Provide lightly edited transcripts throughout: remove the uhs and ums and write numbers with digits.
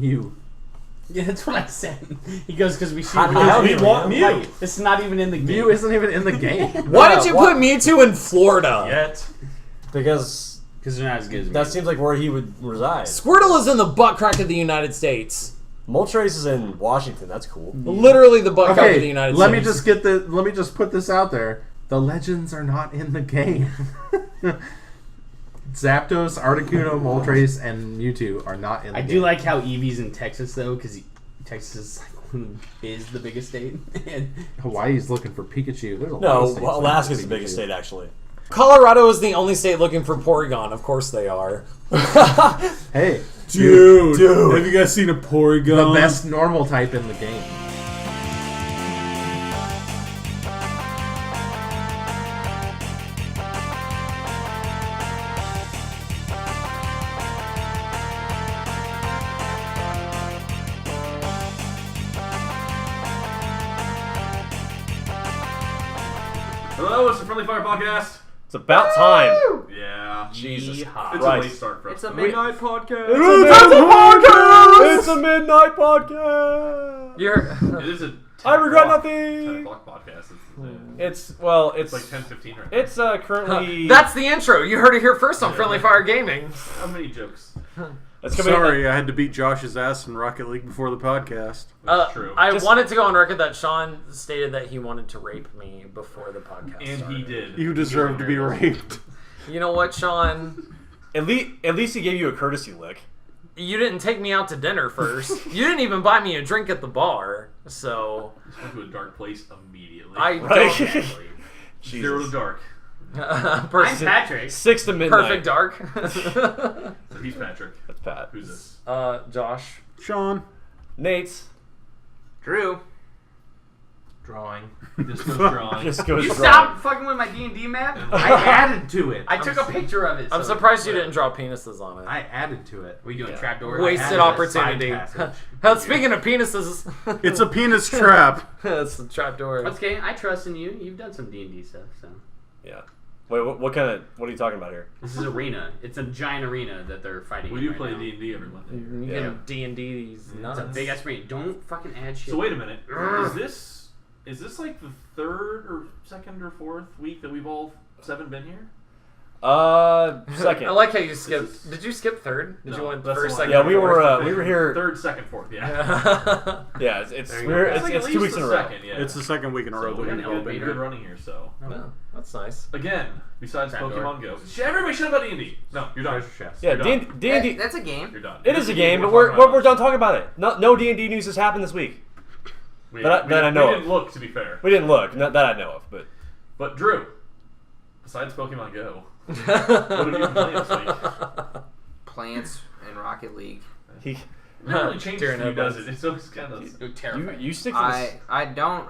Mew? Yeah, that's what I said. He goes, because we want Mew. It's not even in the game. Mew isn't even in the game. Why did you put Mewtwo in Florida? Yet. Because they're not as good as that seems like where he would reside. Squirtle is in the butt crack of the United States. Moltres is in Washington. That's cool. Literally the butt crack of the United States. Let me just put this out there. The legends are not in the game. Zapdos, Articuno, Moltres, and Mewtwo are not in the game. I do like how Eevee's in Texas, though, because Texas is the biggest state. Hawaii's looking for Pikachu. There's a lot no, of states Alaska's the biggest state, actually. Colorado is the only state looking for Porygon. Of course they are. Hey. Dude, have you guys seen a Porygon? The best normal type in the game. Hello, it's the Friendly Fire Podcast. It's about time. Yeah. Jesus It's Christ. a late start for us. It's a midnight podcast. It's a midnight podcast. It is a I regret 10 nothing. o'clock podcast. It's like 10:15 right now. It's currently. That's the intro. You heard it here first on Friendly Fire Gaming. How many jokes? Sorry, I had to beat Josh's ass in Rocket League before the podcast. That's true. I wanted to go on record that Sean stated that he wanted to rape me before the podcast And started. he did. You deserve to be raped. You know what, Sean? At least he gave you a courtesy lick. You didn't take me out to dinner first. You didn't even buy me a drink at the bar. So Just went to a dark place immediately. I Right. don't. Zero to dark. I'm Patrick. 6 to midnight. Perfect dark. So he's Patrick. That's Pat. Who's this? Josh. Sean. Nate. Drew. Drawing. Just goes drawing. Just goes You drawing. stop fucking with my D&D map? I added to it. I took a picture of it. I'm so- surprised you didn't draw penises on it. I added to it. Were you doing trapdoor? Wasted opportunity. Speaking of penises, It's a penis trap. that's the trapdoor. That's okay. I trust in you. You've done some D&D stuff, so. Yeah. Wait, what are you talking about here? This is arena. It's a giant arena that they're fighting. We do right play now. D&D every Monday. You Yeah. can D&D these nuts. It's a big ass arena. Don't fucking add shit. So wait a minute. Is this like the third or second or fourth week that we've all 7 been here? Second. I like how you skipped. Did you skip third? Did you want that's first, the one. second? Yeah, we fourth? were here. Third, second, fourth. Yeah. Yeah, it's Like at 2 least weeks in the a row. second, yeah. It's the second week in a row. So that we're we've gonna all get been good here. running here. So No, that's nice. again, besides Trapdoor. Pokemon Go, everybody shut about D&D. No, you're done. Treasure chest. Yeah, You're done. D&D. That's a game. You're done. It is a game, but We're we're done talking about it. No D&D news has happened this week. That I know We of. didn't look, to be fair. We didn't look. Not that I know of, but But Drew, besides Pokemon Go, what have you been playing this week? Plants and Rocket League. he. It never really changes Dear for you, does nobody. it? It's always kind of... You're terrifying. You stick to this. I don't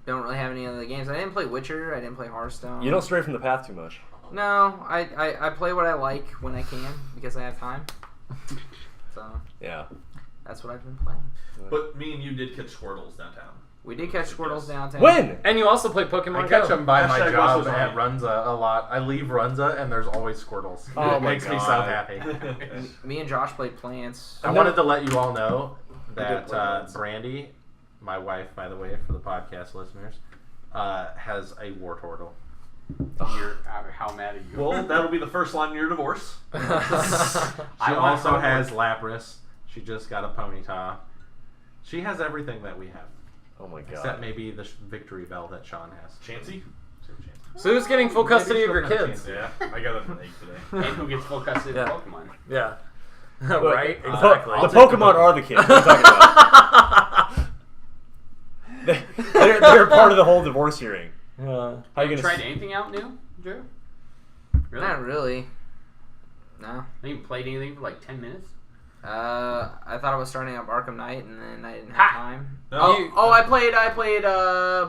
really have any other games. I didn't play Witcher. I didn't play Hearthstone. You don't stray from the path too much. No, I play what I like when I can because I have time. So Yeah. that's what I've been playing. But me and you did catch Squirtles downtown. We did catch Squirtles downtown. When? And you also play Pokemon I catch Go. them by my Hashtag job Russell's at on. Runza a lot. I leave Runza and there's always Squirtles. Oh it my makes me so God. happy. Me and Josh played Plants. I wanted to let you all know did that play Runza. Brandy, my wife, by the way, for the podcast listeners, has a Wartortle. How mad are you? Well, that'll be the first line in your divorce. She also has Lapras. She just got a Ponyta. She has everything that we have. Oh my god. Except maybe the victory bell that Sean has. Chansey? So who's getting full custody of your kids? Yeah, I got an egg today. And who gets full custody of Yeah. Pokemon? Yeah. Right? The Exactly. Pokemon are the kids. What are you talking about? they're part of the whole divorce hearing. How are you Tried gonna? anything out new, Drew? Really? Not really. No. I even played anything for like 10 minutes? I thought I was starting up Arkham Knight and then I didn't have Ha! time. No. I played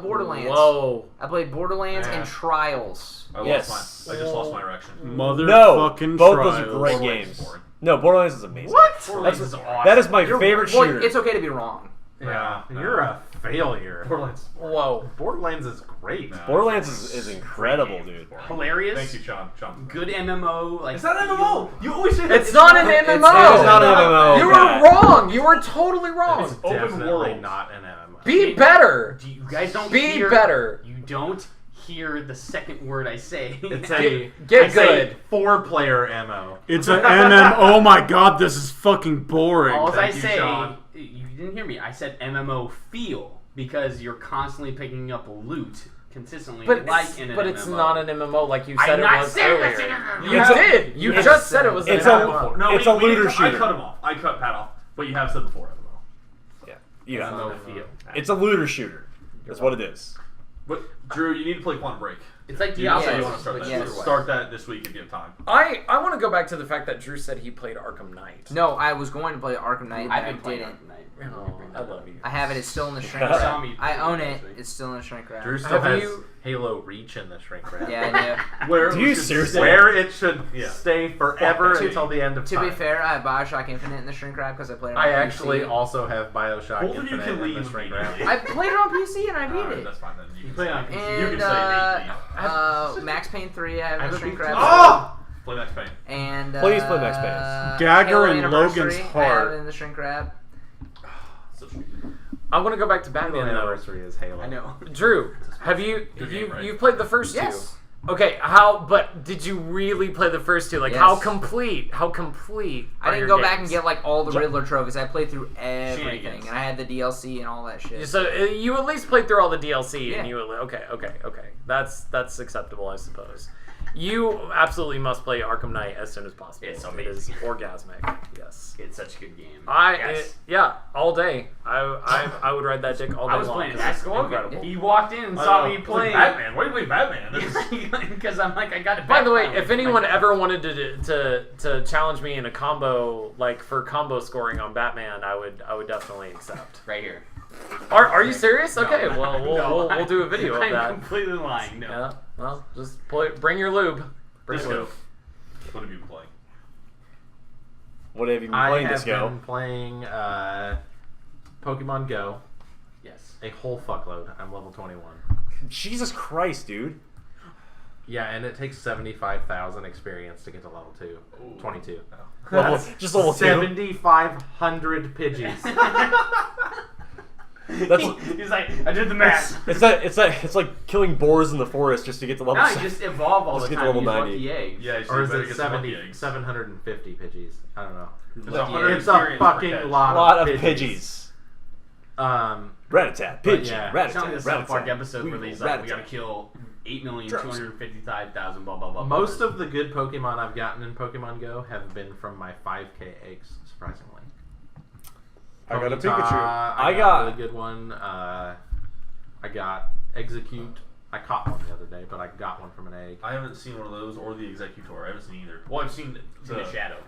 Borderlands. Whoa. I played Borderlands Yeah. and Trials. I Yes. just lost my erection. Motherfucking both trials. those are great Borderlands games. is boring. No, Borderlands is amazing. Borderlands is awesome. That is my favorite Well, shooter. it's okay to be wrong. Yeah, you're a failure. Borderlands. Whoa. Borderlands is great. No. Borderlands is incredible, dude. Hilarious. Thank you, Sean. Good MMO. Like Is that MMO? You always say that. It's not an MMO. It's not an MMO. You guy. were wrong. You were totally wrong. It's open Definitely world. not an MMO. Be better. Do you guys don't Be hear, better. You don't hear the second word I say. It's a Get it's a good. 4-player MO. It's an MM. Oh my god, this is fucking boring. All I Thank you, say, Sean. you didn't hear me. I said MMO feel because you're constantly picking up loot consistently, But like in an but MMO. it's not an MMO like you I'm said it not was saying earlier. it's an MMO. You did. You it's- just said it was it's an a- MMO. No, It's a looter I shooter. cut him off. I cut Pat off. But you have said before MMO. Yeah, you got MMO it. feel. It's a looter shooter. That's what it is. But Drew, you need to play Quantum Break. It's like You also Diablo. want to start that. Yes. Start that this week if you have time. I want to go back to the fact that Drew said he played Arkham Knight. No, I was going to play Arkham Knight, but I've I been playing didn't. Arkham Knight. Oh, I love you. I have it. It's still in the shrink You saw wrap. me I play own it it. last week. It's still in the shrink wrap. Drew still Have has you- Halo Reach in the shrink wrap. Yeah, I do. Where Do we you should seriously? stay. Where it should Yeah. stay forever To- until the end of To time. be fair, I have Bioshock Infinite in the shrink wrap because I played it on I PC. actually also have Bioshock Both of you Infinite can in the leave shrink wrap. immediately. I played it on PC and I beat Alright, it. that's fine then. You can play say on that. PC. You can say And Max Payne 3, I have in the shrink wrap. Oh! Play Max Payne. And Please play Max Payne. Gagger Halo and Anniversary, Logan's I have Heart. it in the shrink wrap. So sweet. I want to go back to Batman Batman though. Anniversary is Halo. I know. Drew, have you Good game, right? you've played the first Yes. two? Okay, but did you really play the first two? Like Yes. how complete? How complete? I are didn't your go back and games? get like all the Riddler trophies. I played through everything, Shenanigans. and I had the DLC and all that shit. So you at least played through all the DLC, Yeah. and you okay. That's acceptable, I suppose. You absolutely must play Arkham Knight as soon as possible. It's It is amazing. orgasmic. Yes. It's such a good game. Yeah, all day. I would ride that dick all day I was long. playing It's basketball. incredible. He walked in and I saw know. me It's playing. like Batman. Why do you play Batman? This is- Because I'm like, I got it. By the way, back if finally. anyone Like, ever wanted to challenge me in a combo, like for combo scoring on Batman, I would definitely accept. right here. Are you serious? No, Okay, well we'll do a video of I'm that. completely lying. No. Yeah, well, just bring your lube. Bring your Disco. lube. What have you been playing? What have you been I playing, have Disco? been playing Pokemon Go Yes. a whole fuckload. I'm level 21. Jesus Christ, dude. Yeah, and it takes 75,000 experience to get to level 22. Just level 2. 7,500 Pidgeys. That's He's like, I did the math. it's like killing boars in the forest just to get to level No, you 7. just evolve all Just the get to time. level Use 90. lucky eggs. Yeah, so Or you is better it get some lucky 70, eggs. 750 Pidgeys? I don't know. It's Lucky 100 It's a experience per fucking catch. lot of of Pidgeys. Rat-a-tat, But Pidgey, yeah. It's rat-a-tat, only the South Park rat-a-tat. episode where We he's will like, we rat-a-tat. gotta kill 8,255,000 blah blah blah. Most of the good Pokemon I've gotten in Pokemon Go have been from my 5K eggs, surprisingly. I got a Ponyta, Pikachu. I got a really good one. I got Execute. I caught one the other day, but I got one from an egg. I haven't seen one of those or the Executor. I haven't seen either. Well, I've seen the- the shadow,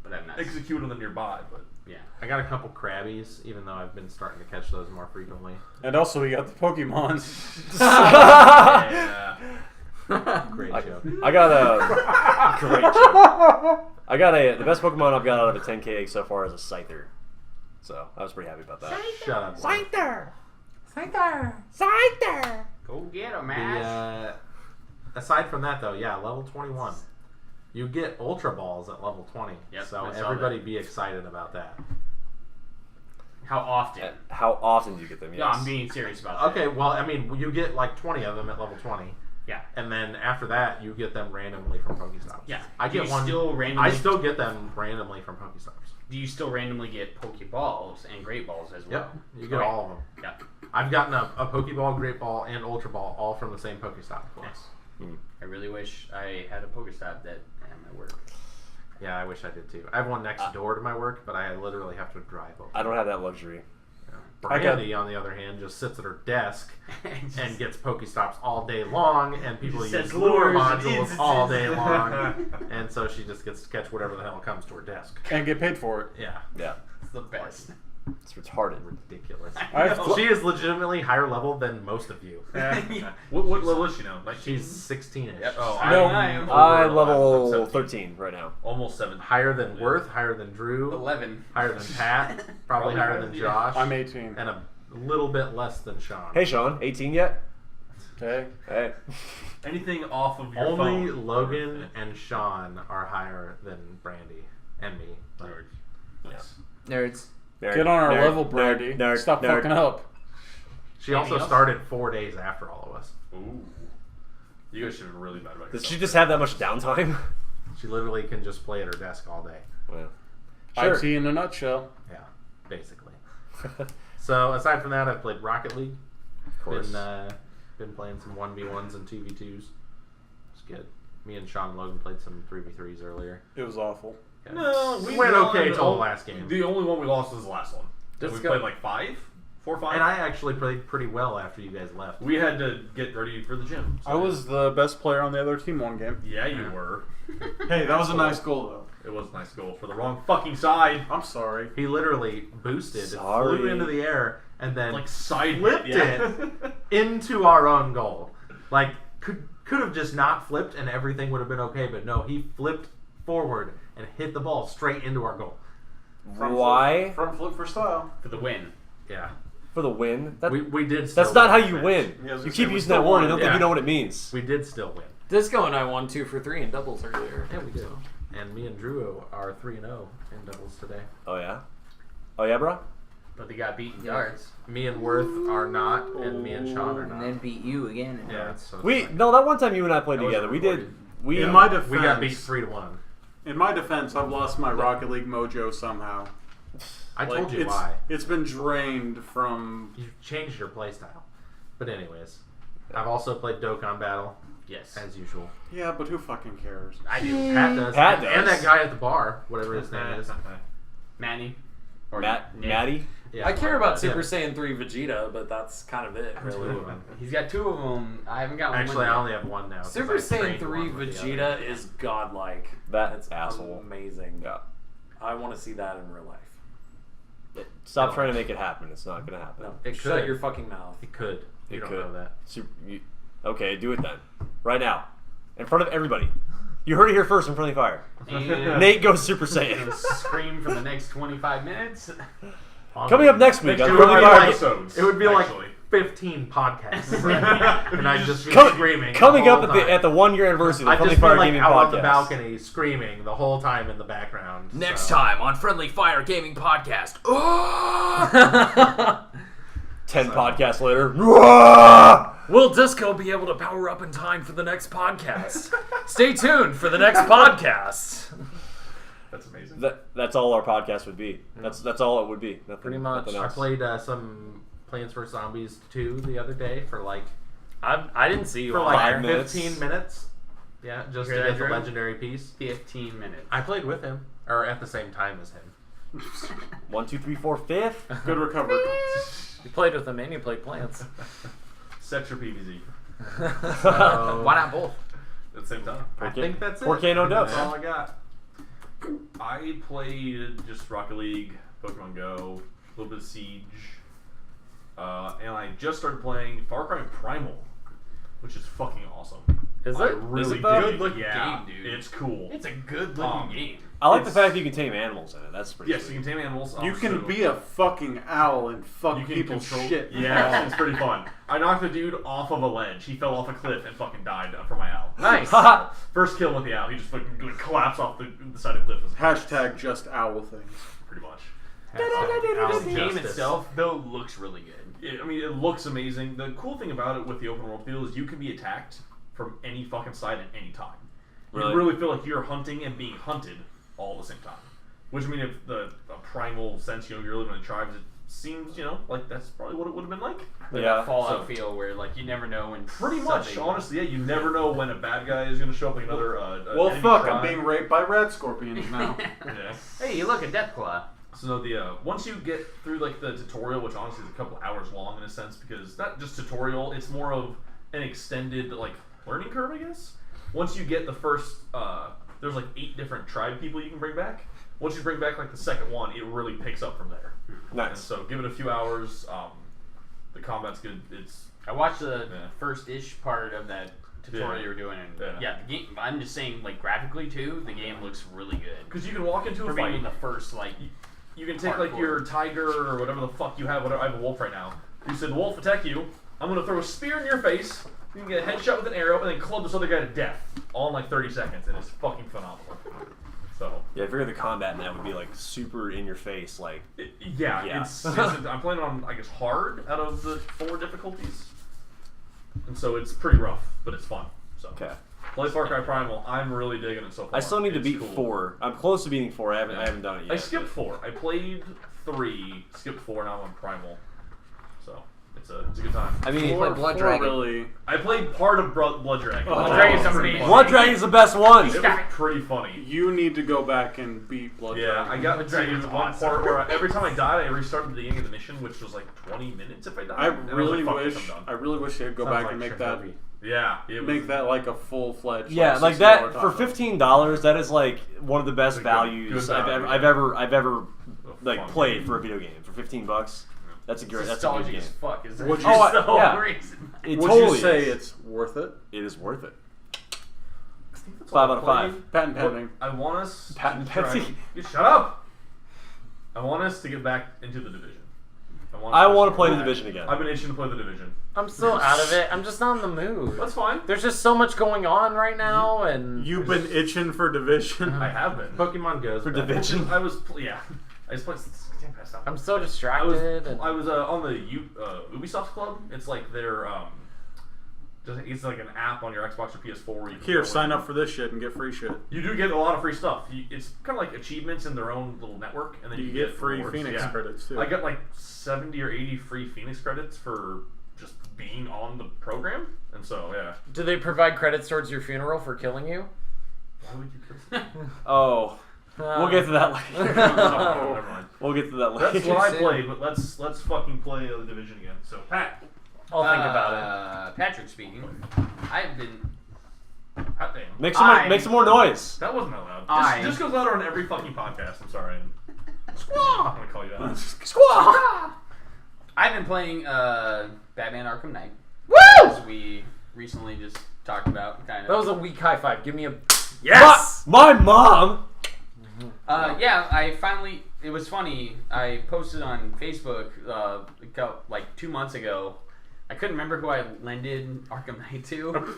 but I've not. Execute on the nearby, but Yeah. I got a couple Krabbies, even though I've been starting to catch those more frequently. And also, we got the Pokemon. yeah. Great joke. I got a great joke. I got the best Pokemon I've got out of a 10K egg so far is a Scyther. So I was pretty happy about that. Shut up. boy. Go get him, The, man. aside from that, though, yeah, level 21. You get Ultra Balls at level 20. Yep, so I saw everybody be excited about that. How often? How often do you get them? Yes. No, I'm being serious about that. Okay, well, I mean, you get like 20 of them at level 20. Yeah. And then after that, you get them randomly from Pokestops. Yeah. I Do get you one. still randomly- I still get them randomly from Pokestops. Do you still randomly get Pokeballs and Great Balls as well? Yep. You get Okay. all of them. Yep. I've gotten a Pokeball, Great Ball, and Ultra Ball all from the same Pokestop before. Nice. I really wish I had a Pokestop that at my work. Yeah, I wish I did too. I have one next door to my work, but I literally have to drive over. I don't have that luxury. Brandy, on the other hand, just sits at her desk and gets Pokestops all day long, and people Just use says lure lures, modules it's- all day long, and so she just gets to catch whatever the hell comes to her desk. And get paid for it. Yeah. Yeah. It's the best. It's retarded. Ridiculous. I She is legitimately higher level than most of you. What level is she now? Like She's 16ish. Oh, No. I am. I over level 17. 13 right now. Almost 7. Higher than Worth, higher than Drew, 11. higher than Pat, probably higher than Josh, I'm 18. and a little bit less than Sean. Hey, Sean, 18 yet? Okay. Hey. Anything off of your Only phone. Logan and Sean are higher than Brandy and me. But Yes. Nerds. Nerd, Get on our nerd, level, nerd, Brandy. nerd, Stop nerd. fucking up. she also Anything else? started 4 days after all of us. Ooh. You guys should have really bad about Does yourself. she just have that much downtime? She literally can just play at her desk all day. Well, sure. IT in a nutshell. Yeah, basically. So aside from that, I've played Rocket League. Of course. Been playing some 1v1s and 2v2s. It's good. Me and Sean and Logan played some 3v3s earlier. It was awful. Yeah. No, we went won okay till the last game. The only one we lost was the last one. Just We go- played like 5? 4 or 5? And I actually played pretty well after you guys left. We had to get ready for the gym. so- I was the best player on the other team one game. Yeah, you were. Hey, that was a nice goal, though. It was a nice goal for the wrong fucking side. I'm sorry. He literally boosted, Sorry. flew into the air, and then Like side flipped yeah. it into our own goal. Like, could have just not flipped and everything would have been okay, but no, he flipped forward and hit the ball straight into our goal. Why? Front flip for style. For the win. Yeah. For the win? That, We did still that's not how win. you win. Yeah, I was You gonna keep say, we using still that word. I won. don't think Yeah. you know what it means. We did still win. Disco and I won 2 for 3 in doubles earlier. Yeah, we did. And me and Drew are 3-0 in doubles today. Oh, yeah? Oh, yeah, bro? But they got beaten Yeah. yards. Me and Worth are not, and me and Sean are And not. then beat you again. in Yeah, nerds. it's so We strange. No, that one time you and I played That wasn't together. We did. recorded. We In my defense, We got beat 3-1. In my defense, I've lost my Rocket League mojo somehow. I Like, told you it's, why. It's been drained from. You changed your playstyle. But anyways, I've also played Dokkan Battle, Yes. as usual. Yeah, but who fucking cares? I do. Pat does. Pat And does. that guy at the bar, whatever his name is. Manny. Or Matt, Nick. Maddie. Yeah, I care about Super yeah. Saiyan 3 Vegeta, but that's kind of it, Two really. of them. He's got 2 of them. I haven't got one. Actually, yet. I only have one now. 'cause Super I Saiyan trained 3 one with the Vegeta other. is godlike. That's That's asshole. amazing. Yeah. I want to see that in real life. Stop No. trying to make it happen. It's not going to happen. No, It shut could. your fucking mouth. It could. You It don't could. know that. Okay, do it then. Right now. In front of everybody. You heard it here first in Friendly Fire. And Nate goes Super gonna Saiyan. scream for the next 25 minutes. Coming up next week on It would Friendly be Fire. like- episodes. It would be actually. like 15 podcasts. and I'd just be Coming- screaming. Coming the up whole at the time. at the 1 year anniversary of the I'd Friendly just be Fire like Gaming out on the Podcast. balcony screaming the whole time in the background. Next so. time on Friendly Fire Gaming Podcast. 10 podcasts later. Will Disco be able to power up in time for the next podcast? Stay tuned for the next podcast. That's amazing. That's all our podcast would be. That's all it would be. Nothing, Pretty much. Nothing I else. played some Plants vs Zombies 2 the other day for like I didn't see you for on like fire. 5 minutes. 15 minutes. Yeah, just to Hear that, get the Drew? legendary piece. 15 minutes. I played with him, or at the same time as him. 1, 2, 3, 4, 5th. Good recovery. You played with him and you played plants. Sex or PVZ So, Why not both? at the same time. I think that's it. 4K no That's dubs. all I got. I played just Rocket League, Pokemon Go, a little bit of Siege, and I just started playing Far Cry Primal, which is fucking awesome. Is I it? really it though? dig it. Good-looking Yeah, game, dude. It's cool. It's a good looking game. I like the It's- fact that you can tame animals in it. That's pretty Yes, sweet. you can tame animals. You can so be a fucking owl and fuck you can people's control shit. Yeah, it's pretty fun. I knocked a dude off of a ledge. He fell off a cliff and fucking died from my owl. Nice. First kill with the owl. He just fucking collapsed off the side of the cliff. Hashtag just owl things. Pretty much. The game Justice. itself, though, looks really good. I mean, it looks amazing. The cool thing about it with the open world feel is you can be attacked from any fucking side at any time. You Really? really feel like you're hunting and being hunted all at the same time. Which, I mean, if a primal sense, you're living in tribes, it seems, like that's probably what it would have been like. Like Yeah, that Fallout so- feel where, like, you never know when. Pretty much, something- honestly, yeah. You never know when a bad guy is going to show up, like another. Well, enemy fuck, tribe. I'm being raped by red scorpions now. Yeah. Hey, look, a Deathclaw. So once you get through like the tutorial, which honestly is a couple hours long in a sense, because not just tutorial, it's more of an extended like learning curve, I guess. Once you get the first, there's like 8 different tribe people you can bring back. once you bring back like the second one, it really picks up from there. And Nice. so give it a few hours. The combat's good. I watched the first-ish part of that tutorial Yeah. you were doing, and Yeah. the game. I'm just saying, like graphically too, the game looks really good. because you can walk into For a being fight. the first, like, You can take like your tiger or whatever the fuck you have. Whatever, I have a wolf right now. You said, "Wolf, attack you." I'm gonna throw a spear in your face. You can get a headshot with an arrow, and then club this other guy to death, all in like 30 seconds, and it's fucking phenomenal. So Yeah, I figured the combat in that would be like super in your face, like yeah. I'm playing on I guess hard out of the 4 difficulties, and so it's pretty rough, but it's fun. So okay. play Far Cry Primal. I'm really digging it so far. I still need to It's beat cool. 4. I'm close to beating 4. I haven't done it yet. I skipped 4. I played 3, skipped 4, now I'm on Primal. So it's a good time. I mean, Play Blood Dragon. Really, I played part of Blood Dragon. Oh, Blood Dragon's It's amazing. Blood Dragon's the best one. It was pretty funny. you need to go back and beat Blood Yeah, Dragon. I got to Dragon's one awesome. part where every time I died, I restarted the beginning of the mission, which was like 20 minutes if I died. I And was really like, "Fuck this, wish. I'm I done." really wish they'd go Sounds back like and make Chernobyl. Yeah, it was, make that like a full-fledged. Yeah, like $60 that for title. $15. That is like one of the best Good values value, I've ever like fun played game. for a video game for $15. That's a great. That's a good Nostalgic game. as fuck. Is that Would you just say- the whole yeah. reason? It Would totally you say is. it's worth it? It is worth it. That's 5 all out of I 5. played. Patent pending. I want us Patent to try- pending. You shut up! I want us to get back into the Division. I want to play the Division again. I've been itching to play the Division. I'm still out of it. I'm just not in the mood. That's fine. There's just so much going on right now, and You've been itching for Division. I have been. Pokemon Go's For back. Division. I was I just played. Damn, passed out. I'm so I was distracted. and on the Ubisoft Club. It's like their it's like an app on your Xbox or PS4 where you can Here, go sign in. up for this shit and get free shit. You do get a lot of free stuff. It's kind of like achievements in their own little network, and then You you get free rewards. Phoenix Yeah. credits too. I got like 70 or 80 free Phoenix credits for just being on the program, and so yeah. do they provide credits towards your funeral for killing you? Why would you kill? Oh, we'll get to that later. No, never mind. We'll get to that later. That's what I played, but let's fucking play the Division again. So Pat, I'll think about it. Patrick speaking. I've been. hot damn, Make some more noise. that wasn't that loud. I- Just goes louder on every fucking podcast. I'm sorry. I'm gonna call you out. Squaw. I've been playing Batman Arkham Knight. Woo! As we recently just talked about, kind of. That was a weak high five. Give me a yes. My mom. Yeah, I finally. It was funny. I posted on Facebook like 2 months ago. I couldn't remember who I lended Arkham Knight to,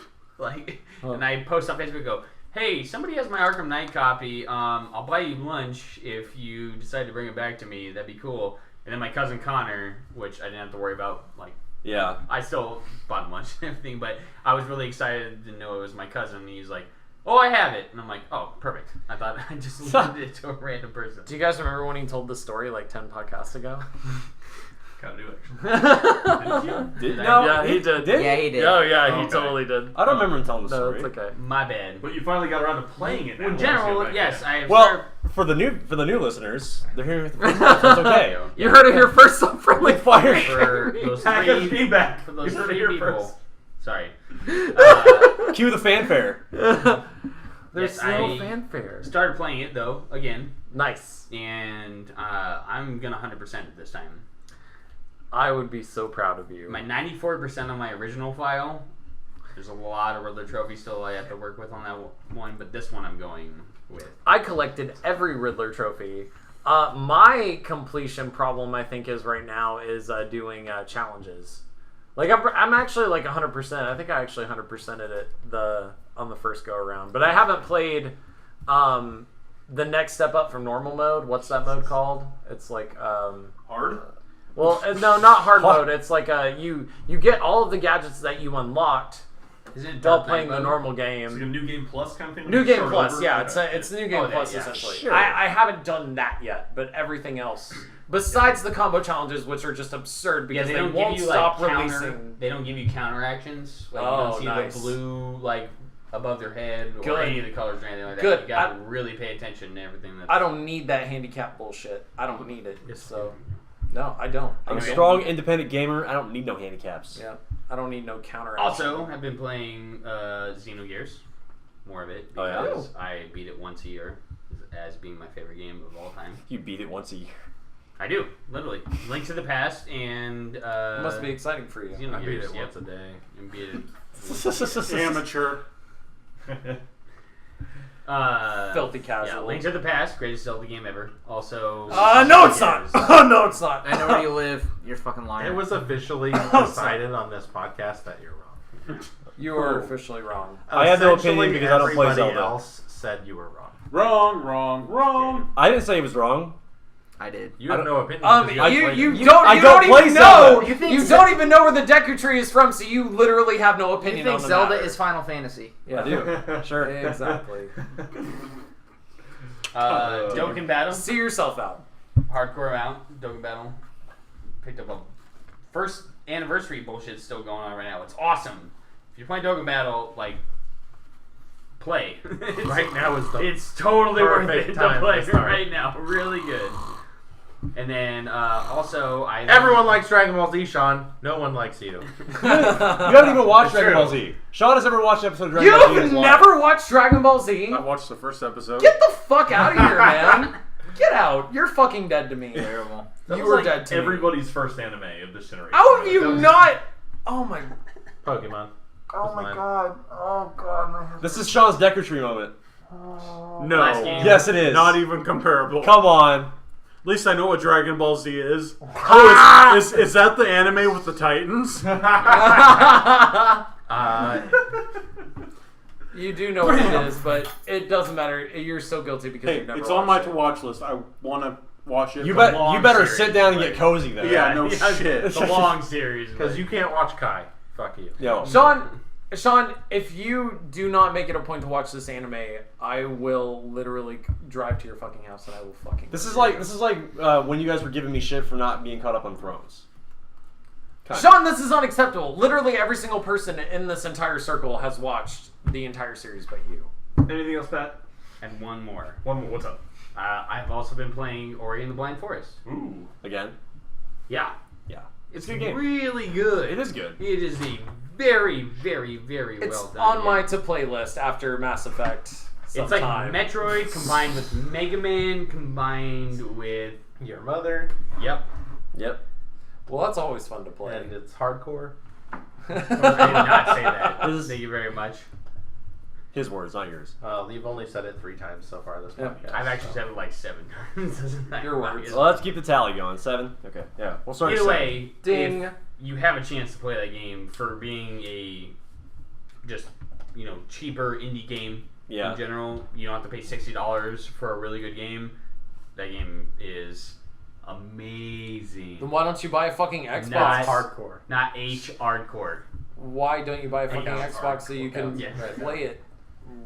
and I posted on Facebook. Go, hey, somebody has my Arkham Knight copy. I'll buy you lunch if you decide to bring it back to me. That'd be cool. And then my cousin Connor, which I didn't have to worry about, like. Yeah. I still bought lunch and everything, but I was really excited to know it was my cousin. And he's like, "Oh, I have it," and I'm like, "Oh, perfect." I thought I just lended it to a random person. Do you guys remember when he told the story like 10 podcasts ago? Kind of do actually. Did No, yeah, he did. Yeah, he did. Oh yeah, he Okay. totally did. I don't remember him telling the No, story. it's okay. My bad. But you finally got around to playing it. now. In general, yes, I have Well, for the new listeners, they're here. So it's okay. You heard it here first on Friendly Fire. for those Pack of three, feedback. for those You heard it three here people. first. Sorry. Cue the fanfare. There's Yes, no I- fanfare. Started playing it though again, Nice. and I'm gonna 100% it this time. I would be so proud of you. My 94% on my original file. There's a lot of Riddler trophies still I have to work with on that one, but this one I'm going with. I collected every Riddler trophy. My completion problem, I think, is right now is doing challenges. Like I'm actually like 100%. I think I actually 100%ed it on the first go around, but I haven't played the next step up from normal mode. What's that mode called? It's like Hard? well, no, not hard mode. It's like you get all of the gadgets that you unlocked Isn't it while Dark playing Knight the mode? normal It's like game. a new game plus kind of thing? New You Game start Plus, over? yeah, Okay. it's the New Game Oh, Plus yeah, essentially. sure. I haven't done that yet, but everything else, besides the combo challenges, which are just absurd Yeah, because they they, don't won't give you stop like releasing. They don't give you counter actions. Like you Oh, don't see nice. the blue like above their head or Good. any of the colors or anything like that. Good. You gotta really pay attention to everything. That's I don't need that handicap bullshit. I don't need it. So, no, I don't. I'm a Okay. strong, independent gamer. I don't need no handicaps. Yeah, I don't need no counter. Also, I've been playing Xenogears. More of it Oh, yeah? because I beat it once a year. as being my favorite game of all time. You beat it once a year. I do, literally. Link to the Past and It must be exciting for you. I beat Xenogears, it yep. once a day. And beat it. Amateur. Filthy Yeah, casual. Link to the Past, greatest Zelda game ever. Also, No, it's not. No, it's not. I know where you live. You're a fucking liar. It was officially decided on this podcast that you're wrong. You are officially wrong. I have no opinion Essentially, because I don't play everybody Zelda. else said you were wrong. Wrong. I didn't say he was wrong. I did. You have no opinion. You because haven't played it. don't I don't play even Zelda. know. You don't even know where the Deku Tree is from, so you literally have no You opinion think on the Zelda matter. is Final Fantasy? Yeah, I do. Sure. Exactly. Dokkan Battle, See yourself out. hardcore out. Dokkan Battle picked up a first anniversary bullshit still going on right now. It's awesome. If you're playing Dokkan Battle, like, play. Right now is the It's totally worth perfect it to time play to start. right now. Really good. And then also I Everyone likes Dragon Ball Z, Sean. No one likes you. You haven't even watched It's Dragon true. Ball Z. Sean has ever watched an episode of Dragon Ball Z. in You've his life. never watched Dragon Ball Z? I watched the first episode. Get the fuck out of here, man. Get out. You're fucking dead to me. Terrible. That You was were like dead to me. everybody's first anime of this generation. How have That you was- not? Oh my. Pokemon. Oh my god. Oh god. My head. This is Sean's Deku Tree moment. No. Last game. Yes, it is. Not even comparable. Come on. At least I know what Dragon Ball Z is. Oh, is that the anime with the Titans? You do know what it is, but it doesn't matter. You're so guilty because Hey, you've never it's on my watched it. to-watch list. I want to watch it. You but- better series, sit down and like- get cozy though. Yeah, no shit. It's a long series. Because you can't watch Kai. Fuck you. Yo. Sean, if you do not make it a point to watch this anime, I will literally drive to your fucking house and I will fucking. This is like when you guys were giving me shit for not being caught up on Thrones. Kinda. Sean, this is unacceptable. Literally every single person in this entire circle has watched the entire series but you. Anything else, Pat? And one more. One more. What's up? I've also been playing Ori and the Blind Forest. Ooh. Again. Yeah. Yeah. It's a good game. really good. It is good. It is a very, very, very It's well done. on my game. to play list after Mass Effect. It's like sometime. Metroid combined with Mega Man combined with Your mother. yep. Yep. Well, that's always fun to play. And it's hardcore. I did not say that. Thank you very much. His words, not yours. You've only said it 3 times so far this Yeah. podcast. I've actually so. said it like 7 times. Your words. Well, let's keep the tally going. 7. Okay. Yeah. We'll start. Either at 7. way, Ding. if you have a chance to play that game for being a just cheaper indie game Yeah. in general, you don't have to pay $60 for a really good game. That game is amazing. Then why don't you buy a fucking Xbox? Nice. Hardcore. Not hardcore. Why don't you buy a fucking know, Xbox so you can Yeah. play it?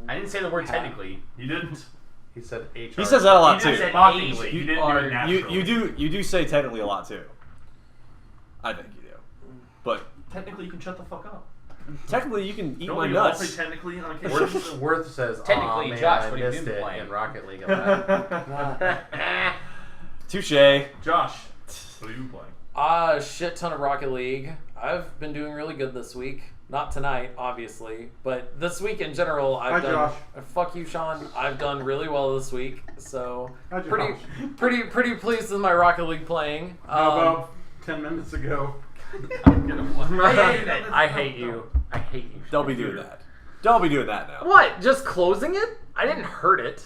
I didn't say the word technically. You didn't. He said HR. He says that a lot You too. said Mockingly. H- You didn't do R- it naturally. You do say technically a lot too. I think you do. But Technically, you can shut the fuck up. technically you can eat Don't my we all say nuts. technically on occasion? Worth says, Technically, "Aw, man, Josh, I what have you missed been it playing?" in Rocket League. A lot." Touche. Josh, what are you playing? Shit ton of Rocket League. I've been doing really good this week. Not tonight, obviously, but this week in general, I've Hi, done. Josh. Fuck you, Sean. I've done really well this week, so Hi, Josh. pretty pleased with my Rocket League playing. How about 10 minutes ago? I hate you. I hate you. Don't be doing that. Don't be doing that now. What? Just closing it? I didn't hurt it.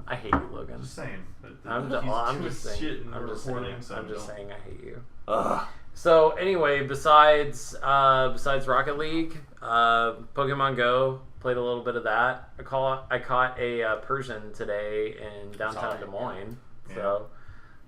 I hate you, Logan. Just saying. I'm just saying. I'm just saying I hate you. Ugh. So anyway, besides Rocket League, Pokemon Go, played a little bit of that. I caught a Persian today in downtown Des Moines. Yeah. So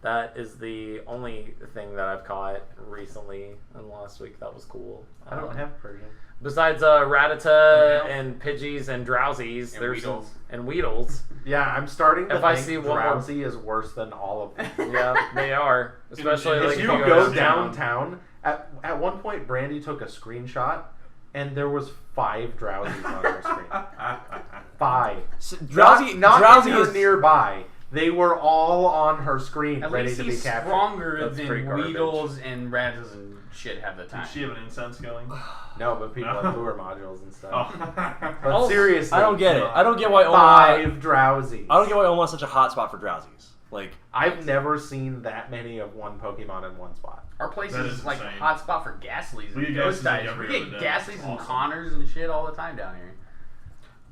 that is the only thing that I've caught recently in the last week. That was cool. I don't have Persian. Besides Rattata and Pidgeys and Drowsies, And there's Weedles. And Weedles. Yeah, I'm starting to If I think see one more- Drowsy is worse than all of them. Yeah, they are. Especially If like If if you you go downtown. downtown, at one point, Brandy took a screenshot, and there was 5 Drowsies on her screen. 5. Drowsy not Drowsy if you're is nearby. They were all on her screen, At ready least to be he's captured. stronger That's than pretty garbage. Weedles and Razzles and shit have the time. Does she have an incense going? No, but people No. have lure modules and stuff. Oh. But Also, seriously, I don't get it. I don't get why Oma. 5 drowsies. I don't get why Oma's such a hot spot for drowsies. Like, I've never seen that many of one Pokemon in one spot. Our place That is is like a insane. hot spot for Ghastlies We and get Ghost Ghastlies like Types. every We get other day. Ghastlies and Awesome. Connors and shit all the time down here.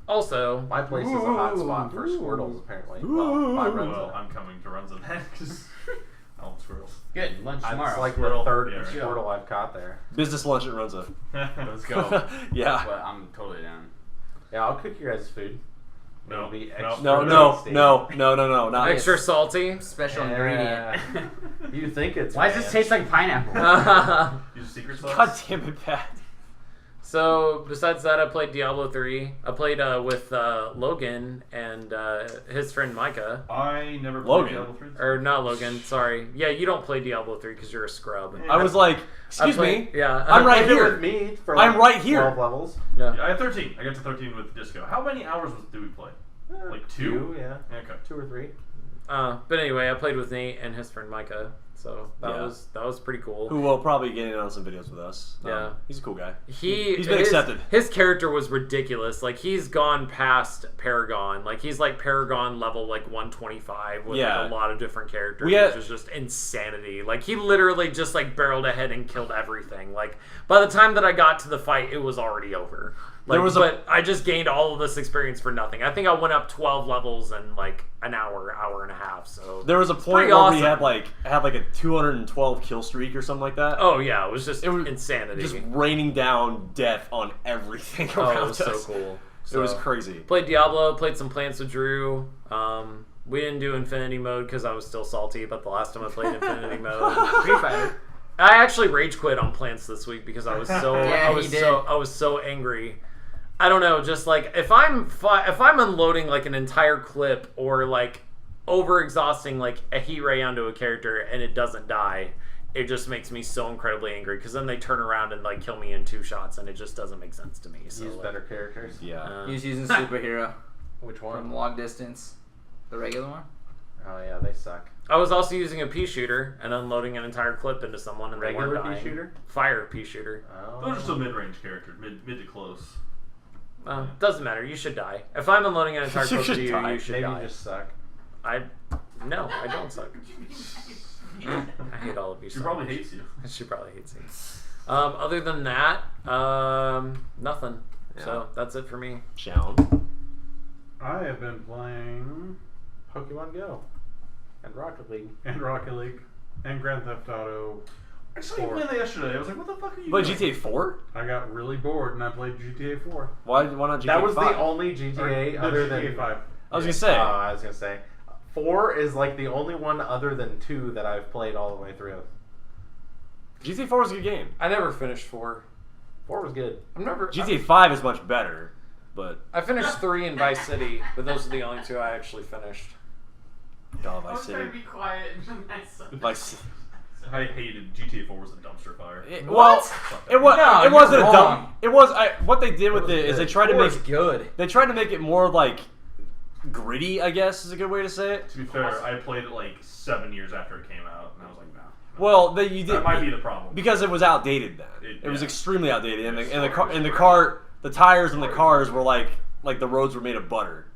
Also, My place is a hot spot for Squirtles, apparently. Well, by Well, Runza. I'm coming to Runza next because I love squirrels. Good, lunch It's tomorrow. like the Squirtle. third Yeah, right. Squirtle I've caught there. business lunch at Runza. Let's go. Yeah. But I'm totally down. Yeah, I'll cook your guys' food. No, It'll be no. extra No, tasty. no, not extra salty. Special Yeah. ingredient. You think it's Why does this taste like pineapple? Use secret sauce. God damn it, Pat. So besides that, I played Diablo 3. I played with Logan and his friend Micah. I never played Logan. Diablo 3. Or not Logan, sorry. Yeah, you don't play Diablo 3 because you're a scrub. I was like, I excuse played- me. Yeah. I'm right Played it here. with me for I'm right here. 12 levels. Yeah. Yeah, I had 13. I got to 13 with Disco. How many hours did we play? Like 2? Yeah. Okay. 2 or 3. But anyway, I played with Nate and his friend Micah. So that Yeah. was pretty cool. Who will probably get in on some videos with us. Yeah. He's a cool guy. He's been accepted. His character was ridiculous. Like he's gone past Paragon. Like he's like Paragon level like 125 with Yeah. like, a lot of different characters, We had- which is just insanity. Like he literally just like barreled ahead and killed everything. Like by the time that I got to the fight, it was already over. Like, There was but I just gained all of this experience for nothing. I think I went up 12 levels in like an hour and a half. So There was a point pretty where awesome. we had like a 212 kill streak or something like that. oh yeah, it was just It was insanity. Just raining down death on everything oh, around it was so us. cool. It was So- crazy. Played Diablo, played some Plants with Drew. We didn't do Infinity mode because I was still salty, but the last time I played Infinity mode, Street Fighter. I actually rage quit on Plants this week because I was so Yeah, he did. I was so angry. I don't know, just like if I'm unloading like an entire clip or like over exhausting like a heat ray onto a character and it doesn't die, it just makes me so incredibly angry because then they turn around and like kill me in 2 shots and it just doesn't make sense to me. So Use like, better characters. Yeah. He was using superhero Which from one? long distance. The regular one? Oh yeah, they suck. I was also using a pea shooter and unloading an entire clip into someone and Regular they weren't pea dying. shooter? Fire pea shooter. Oh. Those are still mid-range characters, mid to close. Doesn't matter. You should die. If I'm unloading an entire You clip should to you, die. you should Maybe die. you just suck. I don't suck. I hate all of you. She so probably much. hates you. She probably hates me. Other than that, nothing. So that's it for me. Shaun. I have been playing Pokemon Go. And Rocket League. and Rocket League and Grand Theft Auto. I saw you playing that yesterday. I was like, what the fuck are you But doing? GTA 4? I got really bored and I played GTA 4. Why not GTA That was 5? the only GTA other than GTA 5. I was gonna say. I was gonna say, 4 is like the only one other than 2 that I've played all the way through. GTA 4 was a good game. I never finished 4. 4 was good. GTA 5 is much better, but I finished 3 in Vice City, but those are the only 2 I actually finished. oh, Vice City. quiet. Vice. I hated GTA 4 was a dumpster fire. Well, it was. No, it wasn't you're a wrong. dump. It was. What they did with it is they tried to make. good. They tried to make it more like gritty. I guess is a good way to say it. To be fair, I played it like 7 years after it came out, and I was like, nah. Well, you did. That might be the problem. Because it was outdated then. It was yeah. extremely outdated, and Yeah, the tires in the cars were like the roads were made of butter.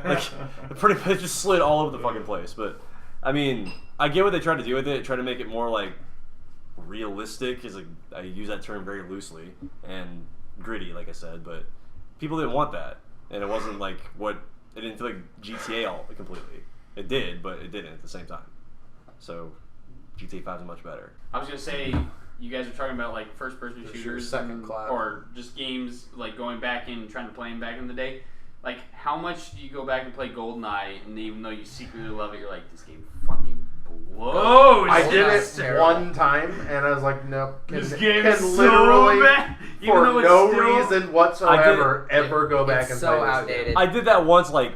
Like it pretty much just slid all over the fucking place. But I mean, I get what they tried to do with it. Try to make it more like realistic. Is I use that term very loosely, and gritty, like I said. But people didn't want that, and it wasn't like what it didn't feel like GTA all completely. It did, but it didn't at the same time. So GTA 5 is much better. I was gonna say, you guys are talking about like first-person This is shooters, your second clap. or just games like going back and trying to play them back in the day. Like, how much do you go back and play GoldenEye, and even though you secretly love it, you're like, this game fucking blows. I did that's it terrible. one time, and I was like, nope. This game can is literally, so bad. Even for though it's no still- reason whatsoever, ever go back It's and so play this outdated. game. I did that once, like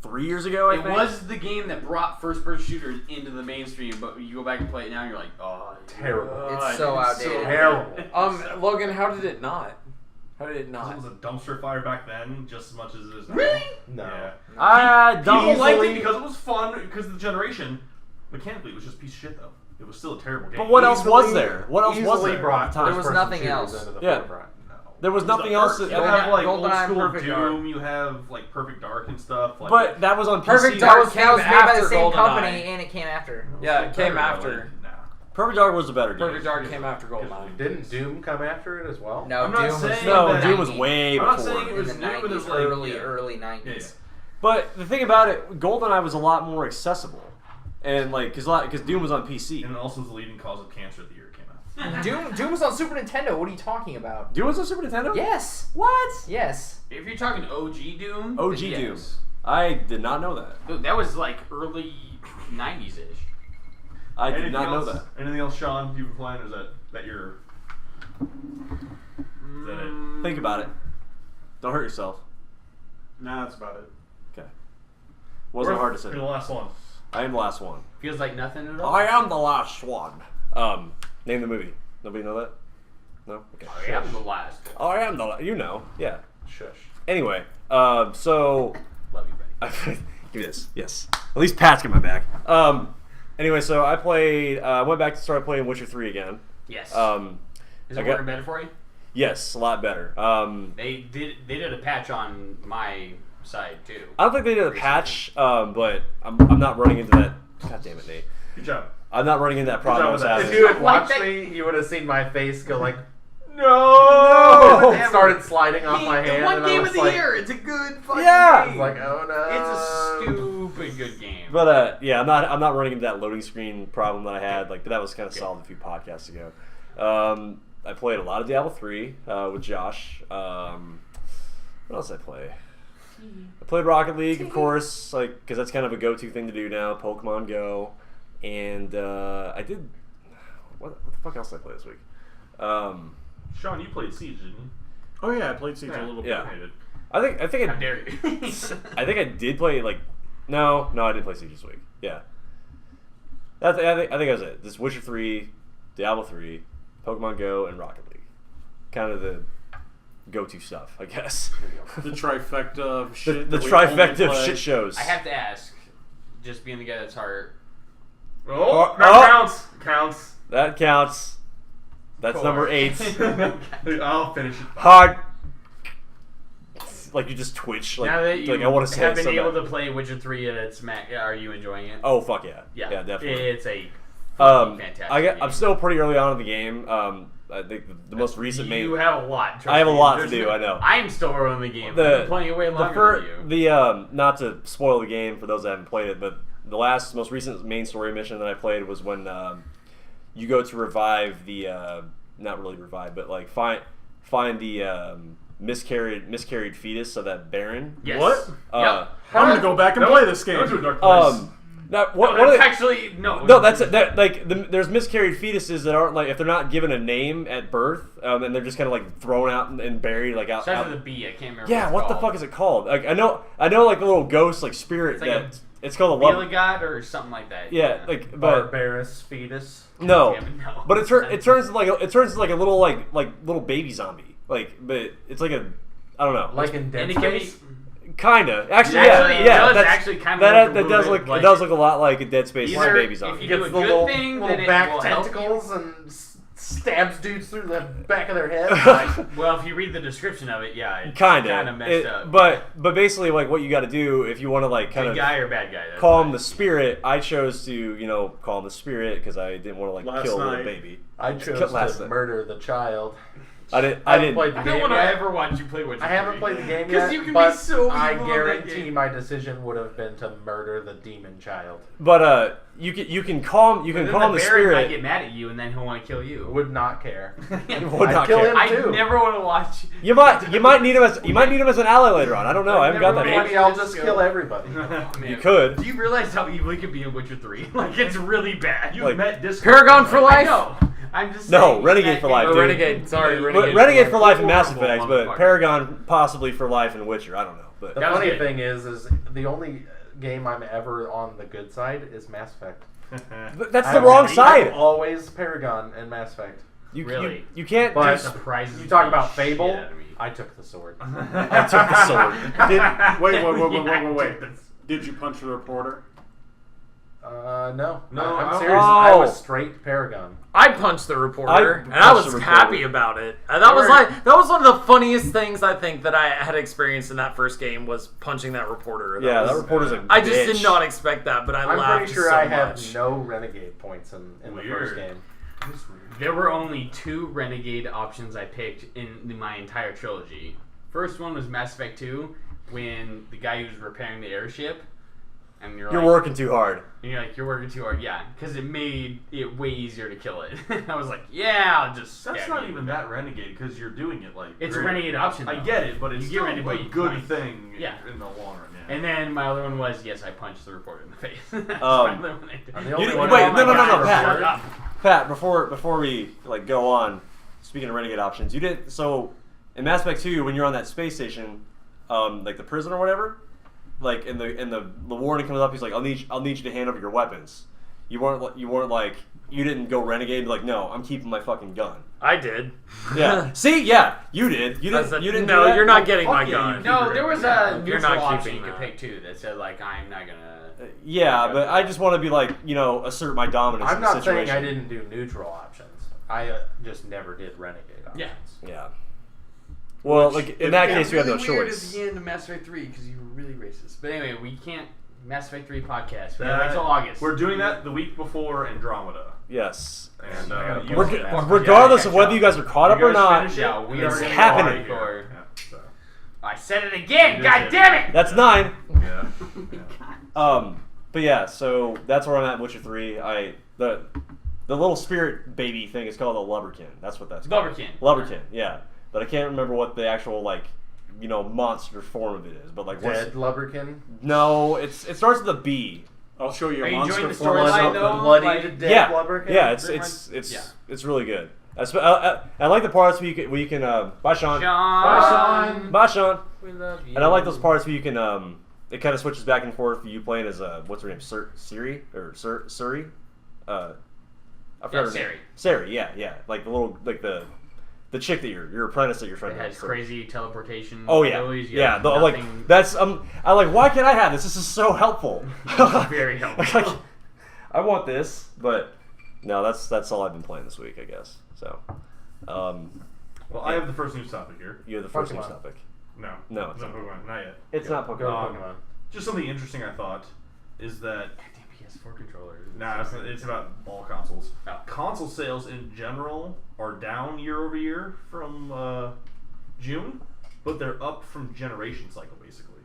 3 years ago. I It think. was the game that brought first-person shooters into the mainstream, but you go back and play it now, and you're like, oh, Terrible. God, It's so outdated. Terrible. Logan, how did it not? How did it 'Cause not? it was a dumpster fire back then, just as much as it is now. Really? No. Yeah. People Don't liked it because it was fun, because of the generation. Mechanically, it was just a piece of shit, though. It was still a terrible game. But what else was there? What else was Easily there brought at the time? There was first-person nothing shooters else. into the Yeah. forefront. No. There was nothing else. You That, have like old GoldenEye, school Perfect Dark. Doom. You have like Perfect Dark and stuff. Like, but that was on PC. Perfect Dark Dark came that was made by after the same GoldenEye. company, and it came after. Yeah, it came Perfect Dark, after. like, nah. Perfect Dark was a better game. Perfect Dark came after GoldenEye. Didn't Doom come after it as well? No, I'm not Doom was saying No, that- Doom was way I'm not before. saying it was in the new, but it 90s, was like early yeah. 90s. But the thing about it, GoldenEye was a lot more accessible, and like because Doom was on PC. And it also was the leading cause of cancer the year it came out. Doom was on Super Nintendo. What are you talking about? Doom was on Super Nintendo. Yes. What? Yes. If you're talking OG Doom, OG then Doom. yes. I did not know that. Dude, that was like early 90s ish. I did Anything not know else? that. Anything else, Sean? You've been playing? Or is that your? Is that it? Think about it. Don't hurt yourself. Nah, that's about it. Okay. Wasn't hard to say. You're the last one. I am the last one. Feels like nothing at all. I am the last one. Name the movie. Nobody know that? No. Okay. I am the last. I am the. You know. Yeah. Shush. Anyway. So. Love you, buddy. Give me this. Yes. At least Pat's got my back. Anyway, so I played. Went back to start playing Witcher 3 again. Yes. Is Is it working better for you? Yes, a lot better. They did a patch on my side too. I don't think they did a patch, but I'm not running into that. God damn it, Nate. Good job. I'm not running into that problem. I was job with that. having. If you had Like watched that- me, you would have seen my face go like, No! It started sliding off my hand. One and I game was of the like, year. It's a good fucking Yeah! I game. was like, oh no. It's a stupid good game. But yeah, I'm not running into that loading screen problem that I had. Like, but that was kind of solved a few podcasts ago. I played a lot of Diablo 3 with Josh. What else did I play? I played Rocket League, of course, like because that's kind of a go-to thing to do now. Pokemon Go, and I did. What the fuck else did I play this week? Sean, you played Siege, didn't you? Oh yeah, I played Siege a little bit. Yeah. I did. I think How I dare you? I think I did play like no I didn't play Siege this week. Yeah, I think that was it. This Witcher 3, Diablo 3, Pokemon Go, and Rocket League. Kind of the go-to stuff, I guess. The trifecta of shit. The that we only trifecta of play. shit shows. I have to ask, just being the guy that's hard. Oh, Oh, that oh. counts. Counts. That counts. That's Four. number 8. I'll finish it. Hard. Like you just twitch. Like, Now that you like I want to say have it been so able bad. to play Witcher 3 at its max, are you enjoying it? Oh fuck yeah. yeah, definitely. It's a fantastic game. I'm still pretty early on in the game. I think the most recent You main. have a lot. trust I have a me. lot to There's do, no- I know. I'm still early in the game. I've The been playing it way longer than you. not to spoil the game for those that haven't played it, but the most recent main story mission that I played was when you go to revive the not really revive, but like find the miscarried fetus of that Baron. Yes. What? Uh, I'm gonna go back and play this That was game. a dark place. That No, what that's are they? actually no. No, that's that. Like, there's miscarried fetuses that aren't like if they're not given a name at birth, and they're just kind of like thrown out and buried like out. Starts out. with a B. I can't remember. Yeah, what it's the called. fuck is it called? Like, I know like the little ghost like spirit It's like that it's called a love. God or something like that. Yeah, like but Barbarous fetus. no, Damn it, no. but it turns to like a little like little baby zombie. Like, but it's like a I don't know. Like in Dead And it can be. Space. Kinda. Actually, Actually, yeah, it yeah. does That's, actually kind of that look a that little does bit look like it does look a lot like a Dead Space Either baby if zombie. you do Gets a the good little, thing, little then it back will help you. tentacles and stabs dudes through the back of their head. Well, if you read the description of it, yeah, it's Kinda. kind of messed up. But basically, like what you got to do if you want to like kind good of guy or bad guy? That's calm fine. the spirit, I chose to calm the spirit because I didn't want to like Last kill a little night. baby. I chose Last to night. murder the child. I didn't. I haven't played the I game don't want to yet. ever watch you play Witcher I haven't 3. played the game 'Cause yet, you can be but so evil I in that guarantee game. my decision would have been to murder the demon child. But you can calm Then the Baron might spirit. get mad at you, and then he'll want to kill you. Would not care. Would I'd not kill care. him I too. never want to watch. You might need him as an ally later on. I don't know. I haven't got that. Maybe far. I'll just kill everybody. You could. Do you realize how evil it could be in Witcher 3? Like, it's really bad. You like- met Discord. Paragon for I life. know. I'm just No, saying, Renegade that for game- life, Oh, dude. Renegade. Sorry, But Renegade. Renegade for life in Mass Horrible Effect, but motherfucker. Paragon possibly for life in Witcher. I don't know. But The That was funny good. thing is the only game I'm ever on the good side is Mass Effect. that's I the have- wrong I'm side. always Paragon and Mass Effect. You Really? can't. But Surprises you talk the about shit Fable? out of me. I took the sword. I took the sword. Wait. Did you punch the reporter? No. No, I'm I- serious. Oh. I was straight Paragon. I punched the reporter, and I punched was the reporter. happy about it. And that was one of the funniest things I think that I had experienced in that first game was punching that reporter. Yeah, that was- reporter's a I just bitch. did not expect that, but I I'm laughed pretty sure so I have much. no renegade points in the first Weird. game. There were only 2 renegade options I picked in my entire trilogy. First one was Mass Effect 2, when the guy who was repairing the airship, and you're working too hard. you're working too hard, yeah, because it made it way easier to kill it. I was like, yeah, I'll just. That's stab not you. even that renegade because you're doing it like. It's a great. renegade option. I though. get it, but it's You still get renegade a good points. thing. Yeah. In the long run. Yeah. And then my other one was yes, I punched the reporter in the face. That's Um, my other one I did. I'm the You only didn't- one wait, in no, my no, no, life Pat. report. Up. Pat, before we go on, speaking of renegade options, you did so in Mass Effect 2 when you're on that space station, like the prison or whatever, like in the warning comes up, he's like, I'll need you to hand over your weapons. You weren't like you didn't go renegade and be like, no, I'm keeping my fucking gun. I did. Yeah. See, yeah, you did. You I didn't. said, You didn't. no, do that? you're not getting fuck my yeah, gun. you No, there was a You're neutral not option keeping you could that. pick too that said like I'm not gonna. Yeah, but I just want to be like, assert my dominance. I'm in the not saying situation. I didn't do neutral options. I just never did renegade options. Yeah. Yeah. Well, like in that case, you have no choice. At the end of Mass Effect 3 because you were really racist. But anyway, we can't Mass Effect 3 podcast. We gotta wait till August. We're doing that the week before Andromeda. Yes. And Yeah. you Reg- should ask- regardless yeah, of whether you guys are caught up You or guys not, finish it? Yeah, we it's are gonna happening. go hardcore. Yeah, so, I said it again. You God did say damn it. it! that's 9. yeah. But yeah, so that's where I'm at in Witcher 3. The little spirit baby thing is called a lubberkin. That's what that's called. Lubberkin. Lubberkin, yeah. But I can't remember what the actual monster form of it is. But like Dead Lubberkin? no, it starts with a B. I'll show you Are a you monster enjoying the form of storyline, something. though? Bloody Like- dead Yeah, Lubberkin? yeah, it's Pretty it's really good. I like the parts where you can bye Sean. Sean. Bye Sean. We love you. And I like those parts where you can it kind of switches back and forth. You playing as what's her name, Siri or Suri? I forgot her name. Siri. Siri, yeah, like the little the chick that your apprentice that you're trying It to. has crazy teleportation. Oh yeah, abilities. yeah. have Like nothing- that's I like. Why can't I have this? This is so helpful. very helpful. Like, I want this, but no. That's all I've been playing this week, I guess. So, Well, I have the first news topic here. you have the first news Pokemon. topic. No. No, it's no not. Pokemon. Not yet. It's not Go Pokemon. Pokemon. Just something interesting I thought is that PS4 controller. nah, it's about all consoles. Oh. Console sales in general are down year over year from June, but they're up from generation cycle basically.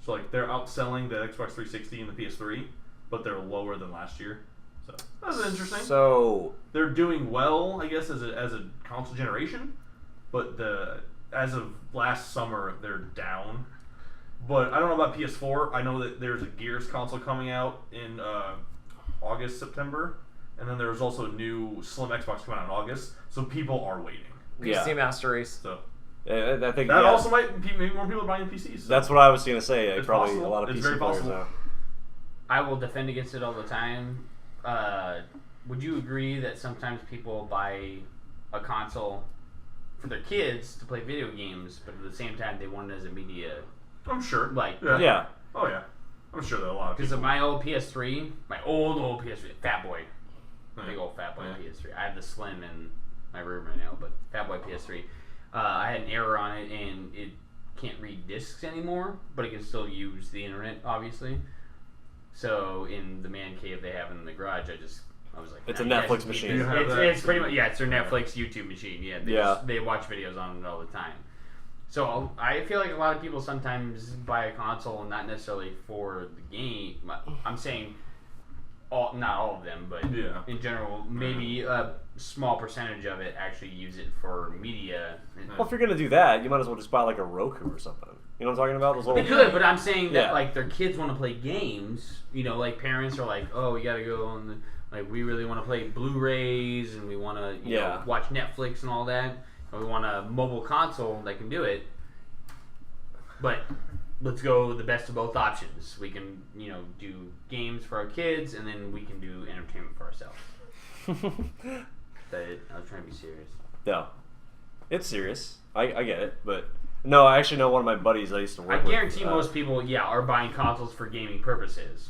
So like they're outselling the Xbox 360 and the PS3, but they're lower than last year. So that's interesting. So They're doing well, I guess, as a console generation, but as of last summer they're down. But I don't know about PS4. I know that there's a Gears console coming out in August, September, and then there's also a new Slim Xbox coming out in August. So people are waiting. PC Master Race. So I think that yeah, also might be maybe more people are buying PCs. So. that's what I was gonna say. It's Probably possible. a lot of It's PC very players possible. now. I will defend against it all the time. Would you agree that sometimes people buy a console for their kids to play video games, but at the same time they want it as a media? I'm sure. Like, Yeah. Oh yeah. I'm sure that a lot of because people. of my old PS3, my old PS3, Fat Boy, big Yeah. old Fat Boy Yeah. PS3. I have the Slim in my room right now, but Fat Boy PS3. I had an error on it, and it can't read discs anymore, but it can still use the internet, obviously. So in the man cave they have in the garage, I was like, It's nah, a you guys Netflix need machine. this. You have that? It's pretty much it's their Netflix YouTube machine. Yeah, Yeah. they watch videos on it all the time. So I feel like a lot of people sometimes buy a console not necessarily for the game. I'm saying not all of them, but Yeah. in general, maybe a small percentage of it actually use it for media. Well, if you're gonna do that, you might as well just buy like a Roku or something. You know what I'm talking about? Those They little. could, but I'm saying that Yeah. like their kids want to play games. You know, like parents are like, oh, we gotta go on the we really want to play Blu-rays and we want to Yeah. watch Netflix and all that. And we want a mobile console that can do it. But let's go the best of both options. We can do games for our kids and then we can do entertainment for ourselves. But I was trying to be serious. Yeah. It's serious. I get it, but no, I actually know one of my buddies I used to work I with. guarantee most people, are buying consoles for gaming purposes.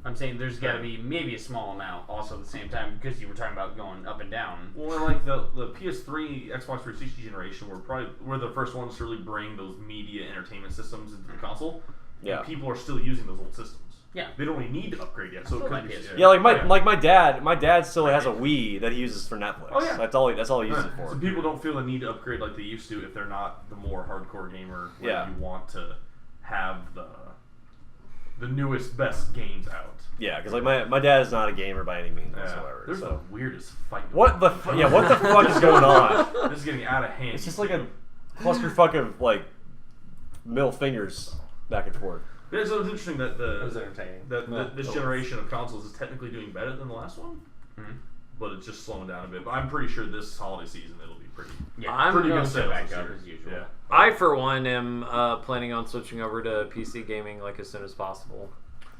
I'm saying there's got to be maybe a small amount also at the same time because you were talking about going up and down. Well, like the PS3, Xbox 360 generation were the first ones to really bring those media entertainment systems into the console. Yeah. And people are still using those old systems. Yeah. They don't really need to upgrade yet, so it Still could like be. PS3. Yeah, like my dad still has a Wii that he uses for Netflix. Oh, yeah. That's all he uses it for. So people don't feel the need to upgrade like they used to if they're not the more hardcore gamer where Yeah. you want to have the newest, best games out. Yeah, because like my dad is not a gamer by any means Yeah. whatsoever. There's So the weirdest fight. what the fuck is going on? This is getting out of hand. It's just like a clusterfuck of like middle fingers back and forth. Yeah, so it's interesting that It was entertaining. this generation of consoles is technically doing better than the last one, but it's just slowing down a bit. But I'm pretty sure this holiday season it'll be pretty. Yeah, I'm pretty going good to sales back this up year. as usual. Yeah. I, for one, am planning on switching over to PC gaming like as soon as possible.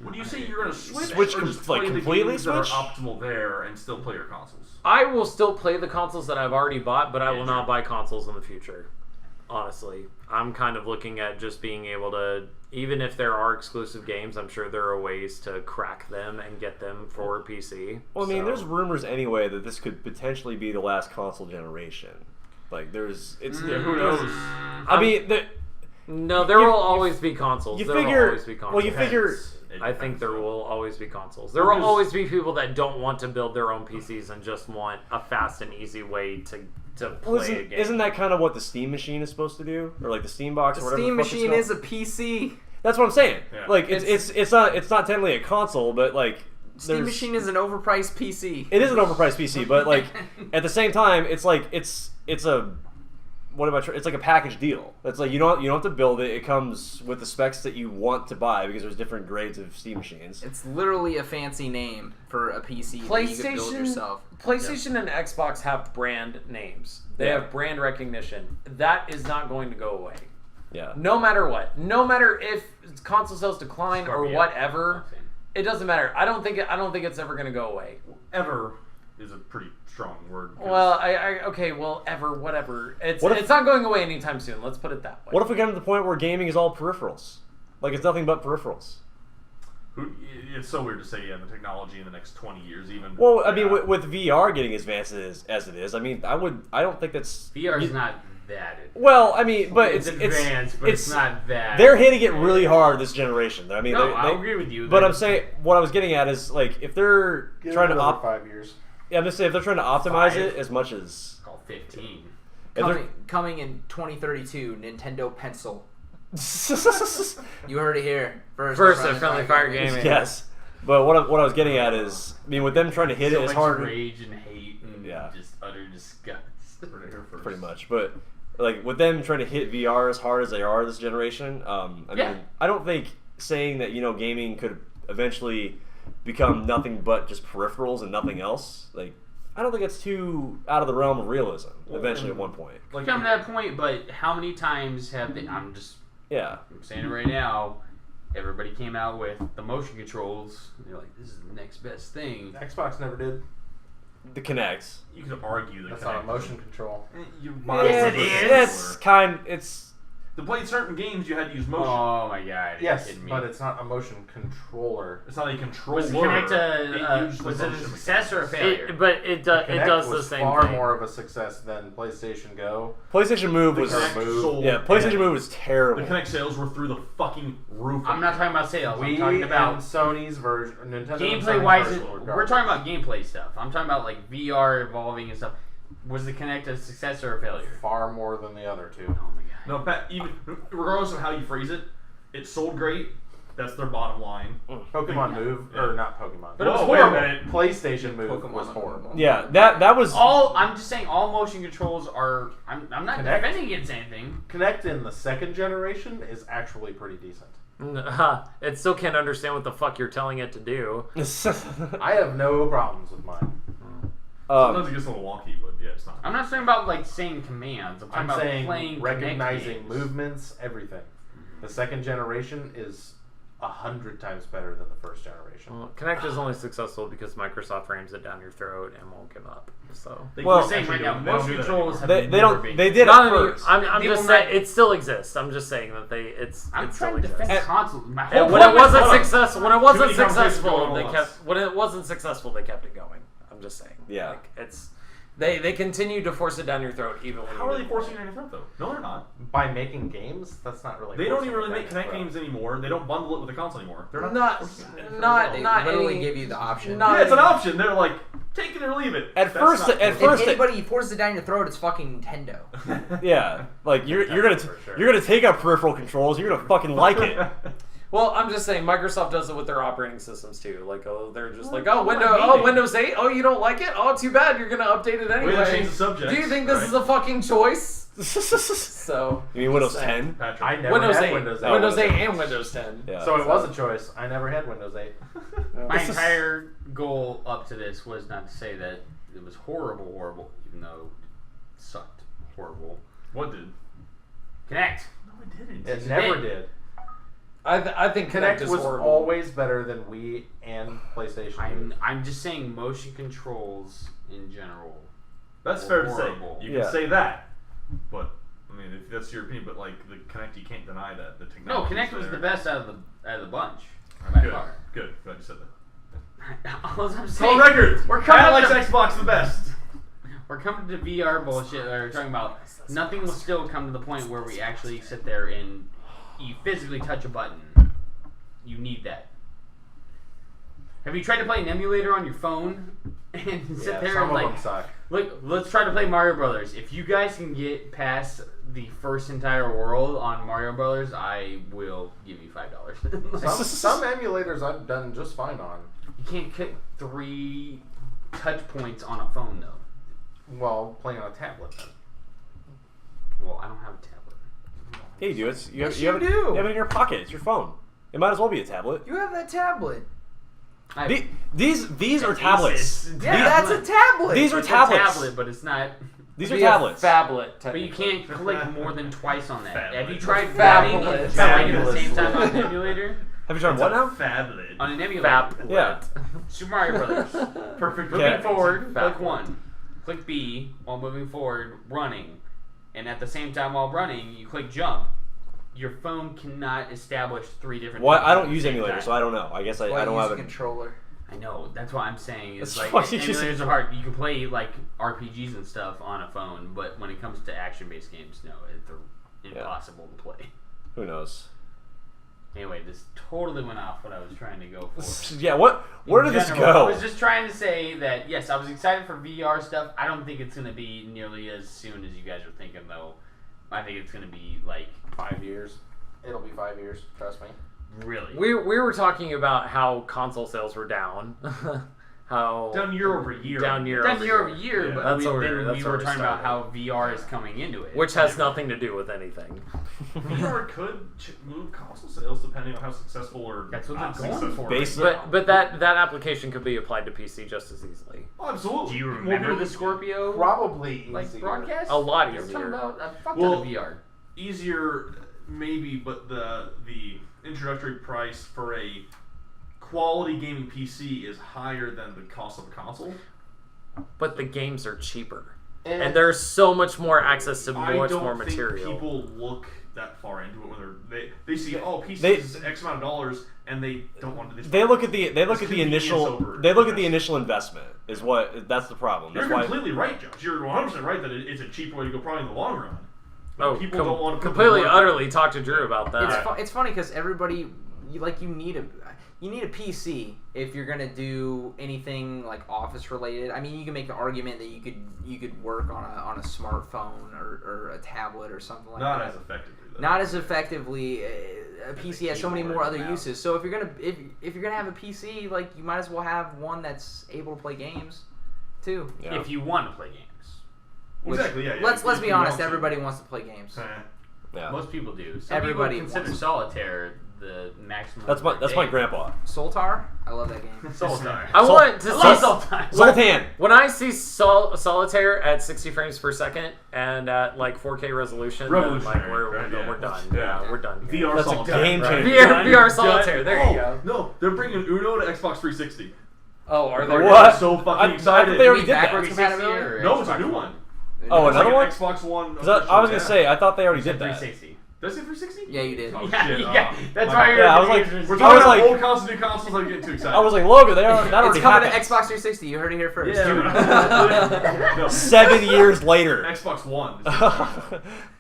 Would you say you're going to switch Switch or just like play the completely games that are switch? optimal there and still play your consoles? I will still play the consoles that I've already bought, but I Yeah, will sure. not buy consoles in the future. Honestly, I'm kind of looking at just being able to, even if there are exclusive games, I'm sure there are ways to crack them and get them for PC. Well, I mean, So- there's rumors anyway that this could potentially be the last console generation. Like, who knows? I mean, No, there You- will you- always be consoles. you There will figure. always be consoles. Well, you figure. I think there will always be consoles. There will always be people that don't want to build their own PCs and just want a fast and easy way to play Well, a game. isn't that kind of what the Steam machine is supposed to do, or like the Steam box, or The whatever? Steam the fuck it's machine called? is a PC. That's what I'm saying. Yeah. Like it's not technically a console, but like Steam there's- machine is an overpriced PC. It is an overpriced PC, but like at the same time, it's like it's a it's like a package deal. It's like you don't have to build it. It comes with the specs that you want to buy because there's different grades of Steam machines. It's literally a fancy name for a PC that you could build yourself. PlayStation and Xbox have brand names. They Yeah. have brand recognition. That is not going to go away. Yeah. No matter what. No matter if console sales decline or Scorpio. whatever. It doesn't matter. I don't think it's ever going to go away. Ever is a pretty strong word. 'cause Well, okay, well, whatever. It's What if- it's not going away anytime soon. Let's put it that way. What if we get to the point where gaming is all peripherals? Like it's nothing but peripherals. it's so weird to say, the technology in the next 20 years even. Well, I mean, Yeah. with VR getting as advanced as it is, I mean, I don't think that's VR is not that. well. I mean, but It's advanced, but it's not that. They're hitting it really hard this generation. I mean, No, they, I agree with you. But They're- I'm saying what I was getting at is like if they're trying to 5 years. yeah, I'm just saying if they're trying to optimize 5. it as much as Call 15. if they're- Coming in 2032, Nintendo Pencil. You heard it here first. First on at Friendly Fire Gaming. yes. But what I was getting at is, I mean, with them trying to hit so it as much hard, rage and hate and Yeah. just utter disgust. pretty much. But like with them trying to hit VR as hard as they are this generation, I Yeah. mean, I don't think saying that gaming could eventually become nothing but just peripherals and nothing else. Like, I don't think it's too out of the realm of realism. Eventually, at one point, Like, come to that point, but how many times have they? I'm saying it right now. Everybody came out with the motion controls. And they're like, "This is the next best thing." Xbox never did. the Kinect. You could argue that That's not a motion control. Yes, it is. It's To play certain games, you had to use motion. Oh my god! Yes, Are you kidding me? but it's not a motion controller. It's not a controller. was the Kinect used the was it a motion success or a failure? It Kinect does the was same far thing. more of a success than PlayStation Go. PlayStation Move was Kinect sold- PlayStation Move was The terrible. Kinect sales were through the fucking roof. I'm not talking about sales. I'm Wii talking and about Sony's version. Nintendo and gameplay Sony's wise. version were We're talking about gameplay stuff. I'm talking about like VR evolving and stuff. Was the Kinect a success or a failure? far more than the other two. Oh my god! No, Pat, even regardless of how you phrase it, it sold great. That's their bottom line. Pokemon Move, or not Pokemon. But it was Whoa, wait a horrible. minute. PlayStation Move Pokemon was Move. horrible. Yeah, that was I'm just saying all motion controls are. I'm not Kinect. defending against anything. Kinect in the second generation is actually pretty decent. It still can't understand what the fuck you're telling it to do. I have no problems with mine. Sometimes it gets a little wonky, but yeah, it's not. I'm not talking about like saying commands. I'm talking I'm about saying playing recognizing Kinect games. movements, everything. The second generation is 100 times better than the first generation. Well, Kinect is only successful because Microsoft rams it down your throat and won't give up. So We're saying right now, most controls have They never don't. been. They did Not at only- first. I'm They just will saying not- it still exists. I'm just saying that I'm it trying still to defend exists. consoles. My whole And when point it wasn't was- successful, Too many conversations going on they at kept. once. When it wasn't successful, they kept it going. I'm just saying. Yeah. Like, it's they continue to force it down your throat even when. How you are they didn't forcing it want down your throat, though? No, they're not. By making games, that's not really. They don't forcing even really it make down Kinect your games anymore. They don't bundle it with the console anymore. They're it. not. Not They not literally any, give you the option. not Yeah, it's an any- option. They're like, take it or leave it. At That's first- not at forcing first- If anybody forces it down your throat, it's fucking Nintendo. Yeah, like you're gonna For sure. you're gonna take out peripheral controls. You're gonna fucking like it. Well, I'm just saying Microsoft does it with their operating systems too. Like, oh, they're just like, Well, oh, gaming. Windows 8. Oh, you don't like it? Oh, too bad. You're gonna update it Way anyway. to change the subject. Do you think this right? is a fucking choice? You So mean Windows just saying. 10? Patrick? I never Windows had 8, Windows 8. Windows 8, and Windows 10. Yeah. So it was a choice. I never had Windows 8. My entire goal up to this was not to say that it was horrible, even though it sucked. Horrible. What did? Kinect. No, it didn't. It It never did. did. I think Kinect Kinect is was horrible. always better than Wii and PlayStation. I'm just saying motion controls in general. That's fair to say. Horrible. You Yeah. can say that, but I mean, if that's your opinion. But like the Kinect, you can't deny that the No, technology. Kinect was the best out of the bunch. Good. Far. Good. Glad you said that. All I'm Tell saying, records. we're coming Pat likes to- Xbox the best. We're coming to VR bullshit. We're talking about nothing will still come to the point where we actually sit there and you physically touch a button. You need that. Have you tried to play an emulator on your phone and sit Yeah, there some and of like, them suck. look? Let's try to play Mario Brothers. If you guys can get past the first entire world on Mario Brothers, I will give you $5. Some emulators I've done just fine on. You can't click 3 touch points on a phone though. Well, playing on a tablet then. Well, I don't have a tablet. Hey, you do it. Yes, You have you it. do. You have it in your pocket. It's your phone. It might as well be a tablet. You have that tablet. These are tablets. Yeah, that's a tablet. These are It's tablets. a tablet, but it's not. These are Be a tablets. Phablet. But you can't click more than twice on that. Have you Phablet. tried Phablet. playing at the same time on an emulator? Have you tried what now? Phablet. On an emulator. Phablet. Yeah. Super Mario Brothers. Perfect. Moving Okay. forward, click Phablet. 1. Click B while moving forward, running. And at the same time while running, you click jump. Your phone cannot establish 3 different. Well, jumps I at don't the use same emulators, time. so I don't know. I guess I don't have a a controller. I know. That's what I'm saying. It's That's like why you use emulators it. are hard. You can play like RPGs and stuff on a phone, but when it comes to action-based games, no, they're impossible to play. Who knows? Anyway, this totally went off what I was trying to go for. Yeah. Where In did this general, go? I was just trying to say that yes, I was excited for VR stuff. I don't think it's going to be nearly as soon as you guys are thinking, though. I think it's going to be like 5 years. It'll be 5 years. Trust me. really. We were talking about how console sales were down. How Down year over year. Down year Done over year over year, Yeah. but That's we, what then that's we where were we talking about started. how VR is coming into it. Which has nothing to do with anything. VR could move console sales depending on how successful or That's what not they're going successful. for. Base- But that application could be applied to PC just as easily. Oh, absolutely. Do you More remember people- the Scorpio Probably like easier. broadcast? A lot You're easier. talking about a fuck ton Well, of VR. Easier, maybe, but the introductory price for a quality gaming PC is higher than the cost of a console. But the games are cheaper. And And there's so much more access to I much don't more think material. people look that far into it when they see PC They- is X amount of dollars and they don't want to. They look at the It's convenience over initial investment is what that's the problem. You're That's why completely right, Josh. You're 100% right that it's a cheaper way to go probably in the long run. But Oh, people don't want to put the completely, work- utterly talk to Drew about that. It's funny because everybody you need a PC if you're gonna do anything like office related. I mean, you can make the argument that you could work on a smartphone or a tablet or something like Not that. as effectively. Though. Not as effectively. A PC has so many more other uses. So if you're gonna have a PC, like you might as well have one that's able to play games, too. Yeah. If you want to play games. Exactly. Yeah. Let's if be you honest. want to. Everybody wants to play games. Eh. Yeah. Most people do. Some Everybody people consider wants- solitaire the maximum. That's my grandpa. Soltar? I love that game. Solitaire. I want to I see love Solitaire. Zoltan. when I see Solitaire at 60 frames per second and at like 4K resolution, then like Revolutionary, right? we're done. Yeah. Yeah, we're done. VR That's a Solitaire. game right? changer. VR Solitaire. There you go. No, they're bringing Uno to Xbox 360. Oh, are They're there? What? so fucking I excited. thought they already Mean did that. backwards compatibility? Or No, it's a Xbox new one. Oh, It's another one? like an Xbox One. 'Cause I was gonna say, I thought they already did that. 360. Does it 360? Yeah, you did. Oh, Yeah, shit. yeah. That's My why bad. you're. Yeah, I was like- We're I talking was about like- old consoles, new consoles. I'm getting too excited. I was like, Logan, that It's already coming to happened. Xbox 360. You heard it here first. yeah. No, 7 years later. Xbox One.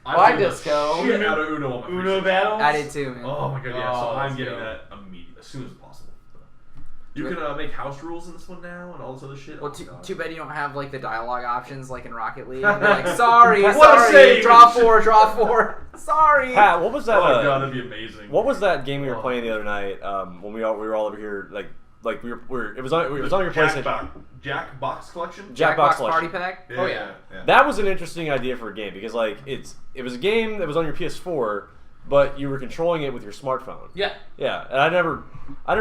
Why disco? Shit out of Uno on my Uno 360. battle. I did too, man. Oh my god, yeah. So Oh, I'm let's getting go. that immediately, as soon as possible. You can make house rules in this one now and all this other shit. Well, Oh, God. too bad you don't have like the dialogue options like in Rocket League. They're like, sorry, What a sorry, save. draw four. Sorry. Pat, what was that? Oh god, that'd be amazing. What was that game we were Oh. playing the other night? When we were all over here, like we were. It was on your PlayStation. Jackbox Collection? Jackbox Party Collection. Pack. Yeah, Oh yeah. That was an interesting idea for a game because like it was a game that was on your PS4, but you were controlling it with your smartphone. Yeah. Yeah, and I never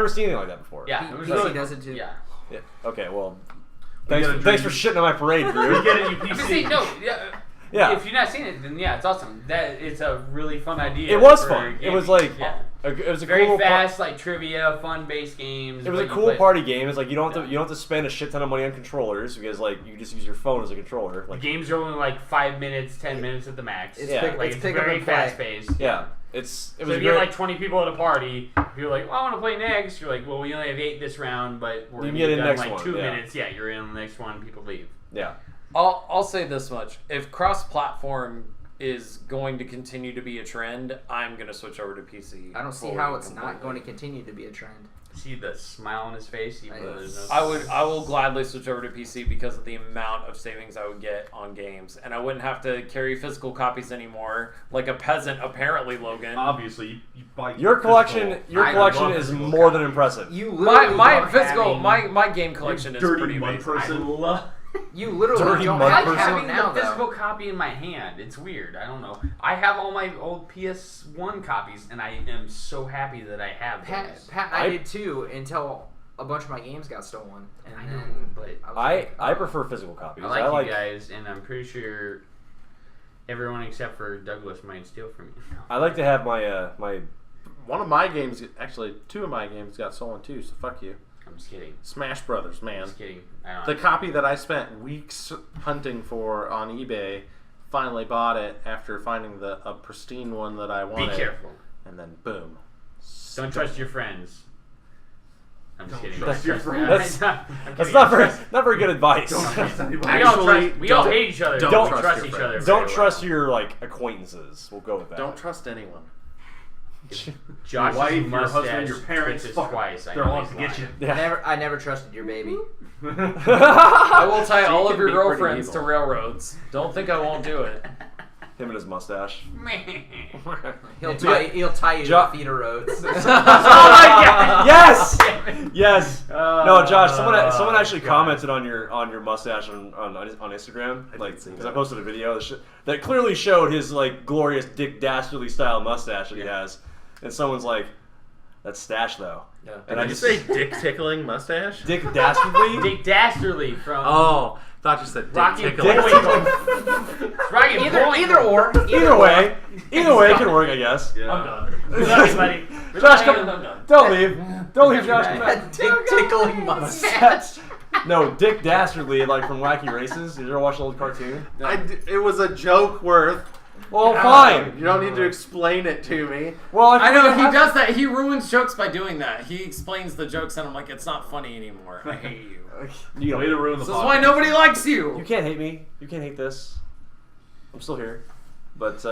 seen anything like that before. Yeah. It was PC really does it too. Yeah. Yeah. Okay. Well, We gotta thanks for dream. shitting on my parade, We Drew. get it, you I'm just saying, PC. no, yeah. Yeah. If you've not seen it, then yeah, it's awesome. That it's a really fun idea. It was for fun. It gaming. was like yeah. it was a Very cool fast, like trivia, fun-based games. It was a but you cool play- party game. It's like you don't have to spend a shit ton of money on controllers because like you just use your phone as a controller. The Like games are only like 5 minutes, 10 minutes at the max. It's Yeah. pick, Like, it's it's pick up very and play. fast-paced. yeah, it So was if great. you have like 20 people at a party, if you're like, well, I want to play next, you're like, well, we only have 8 this round, but we're You going can get to in done next like one, 2 yeah. minutes. Yeah, you're in the next one, people leave. yeah. I'll say this much: if cross-platform is going to continue to be a trend, I'm going to switch over to PC. I don't see fully how and it's not completely. going to continue to be a trend. See the smile on his face? Even though there's no I will gladly switch over to PC because of the amount of savings I would get on games, and I wouldn't have to carry physical copies anymore, like a peasant apparently, Logan. Obviously, you buy Your collection physical- your collection love is physical more than copies. impressive. You my literally my don't physical having- my game collection is dirty pretty mud amazing. person. I love. You literally Dirty don't mud I have like person. having now, the physical though. copy in my hand. It's weird. I don't know. I have all my old PS1 copies, and I am so happy that I have those. Pat, I did too until a bunch of my games got stolen. And I know, then but was I like, prefer physical copies. I like you guys, and I'm pretty sure everyone except for Douglas might steal from you. I like to have my my One of my games, actually, 2 of my games got stolen too. So fuck you. I'm just kidding. Smash Brothers, I'm man. just kidding. I don't The know. copy that I spent weeks hunting for on eBay, finally bought it after finding a pristine one that I Be wanted. careful. And then boom. Don't trust your friends. I'm just kidding. trust your friends. I'm That's kidding. not very good advice. Don't trust anybody. We all Actually, trust. We all don't- hate each other. don't but we trust trust your each friends. other. Don't very trust well. your like acquaintances. We'll go with that. Don't trust anyone. Josh's wife, your mustache husband, your parents, twitches fuck 'em. twice. I They're know all he's to get you. lying. Yeah. I never trusted your baby. I will tie all of can your be pretty girlfriends to evil. railroads. Don't think I won't do it. Him and his mustache. He'll tie you Jo- to the feeder roads. Oh my god! Yes. Yes. No, Josh. Oh, Someone actually God. commented on your mustache on Instagram, like see because I that. posted a video that clearly showed his like glorious Dick Dastardly style mustache that he has, and someone's like, "That's Stash though." Yeah. And Did I you just say dick tickling mustache? Dick Dastardly. Dick Dastardly from Oh, thought you said dick Rocky tickling. Bullwinkle. Rocky either or. Either way, it can work, I guess. Yeah. I'm done. We love you, buddy. We Josh, love come. you. I'm done. Don't leave. Don't leave, Josh. Come back. Dick tickling mustache. No, Dick Dastardly, like from Wacky Races. Did you ever watch the old cartoon? It was a joke worth. Well, fine. You don't need to explain it to me. Well, I know he does that. He ruins jokes by doing that. He explains the jokes, and I'm like, it's not funny anymore. I hate you. You Way to ruin the This is why podcast. nobody likes you. You can't hate me. You can't hate this. I'm still here. But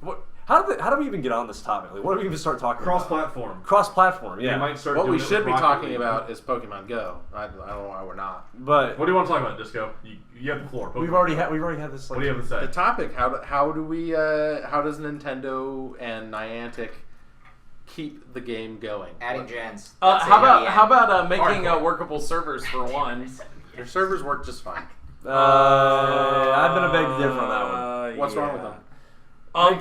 what? How do we even get on this topic? Like, what do we even start talking about? Cross-platform. Cross-platform. They Yeah. might start What doing we it should with be Rocket talking League. about is Pokemon Go. I don't know why we're not. But What do you want to talk about, Disco? You have the floor. we've Pokemon already Go. had this. Like, What do you have to say? The topic: how do we? How does Nintendo and Niantic keep the game going? Adding gens. How about making Hardcore. workable servers for one? Your servers work just fine. I've been a big differ on that one. What's wrong with them?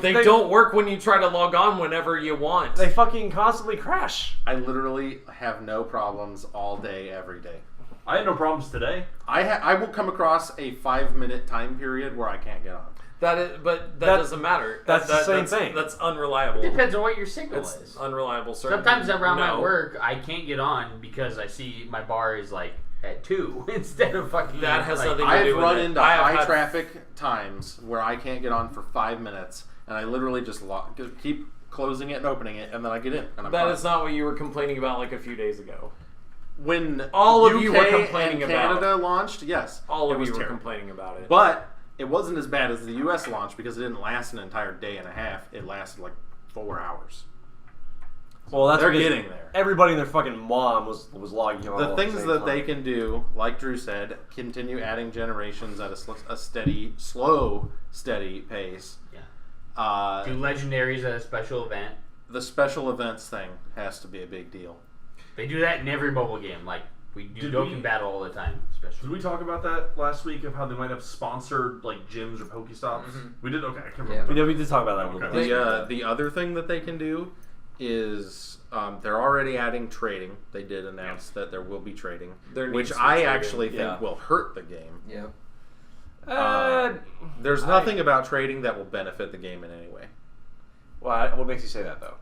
They don't work when you try to log on whenever you want. They fucking constantly crash. I literally have no problems all day, every day. I had no problems today. I will come across a 5-minute time period where I can't get on. But that doesn't matter. That's the same thing. That's unreliable. Depends on what your signal It's is. unreliable. Sometimes around my work, I can't get on because I see my bar is like at 2 instead of fucking. That has like, nothing to I've do with run it. into I have high had- traffic times where I can't get on for 5 minutes, and I literally just keep closing it and opening it, and then I get in. And I'm That fine. is not what you were complaining about like a few days ago. When All of UK you were complaining and about Canada launched. Yes, All it of was you were terrible. complaining about it. But it wasn't as bad as the US launch because it didn't last an entire day and a half. It lasted like 4 hours. Well, that's They're because getting there. Everybody and their fucking mom was logging on. The all things at the that same they time. can do, like Drew said, continue adding generations at a steady, slow, steady pace. Yeah. Do legendaries at a special event. The special events thing has to be a big deal. They do that in every mobile game. Like we do Did Dokkan we- Battle all the time. Did Especially. we talk about that last week of how they might have sponsored like gyms or Pokestops? We did. Okay, I can't remember. We did talk about that a little Okay. bit. The other thing that they can do is they're already adding trading. They did announce that there will be trading, There needs which to be I trading. actually think Yeah. will hurt the game. Yep. There's nothing about trading that will benefit the game in any way. What makes you say that though?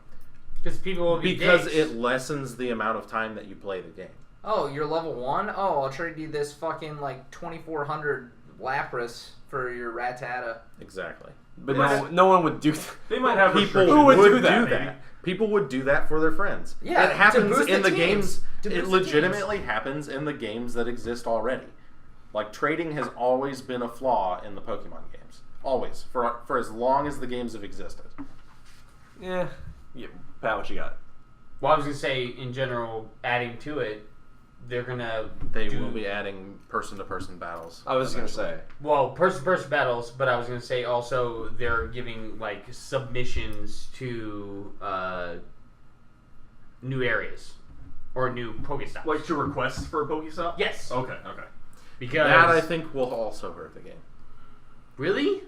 Because people will be Because dicks. it lessens the amount of time that you play the game. Oh, you're level 1? Oh, I'll trade you this fucking like 2400 Lapras for your Rattata. Exactly. But no one would do that. They might have People restrictions. Who would do do that, that. People would do that for their friends. Yeah, it to happens boost in the the teams. games. To It boost the legitimately happens in the games that exist already. Like trading has always been a flaw in the Pokemon games. Always, for as long as the games have existed. Yeah. Pat, what you got? Well, I was gonna say in general, adding to it, they're gonna They do, will be adding person-to-person battles. I was gonna say. well person-to-person battles, but I was gonna say also they're giving like submissions to new areas or new Pokestops. Like to request for a Pokestop? Yes. Okay, okay. Because That I think will also hurt the game. really,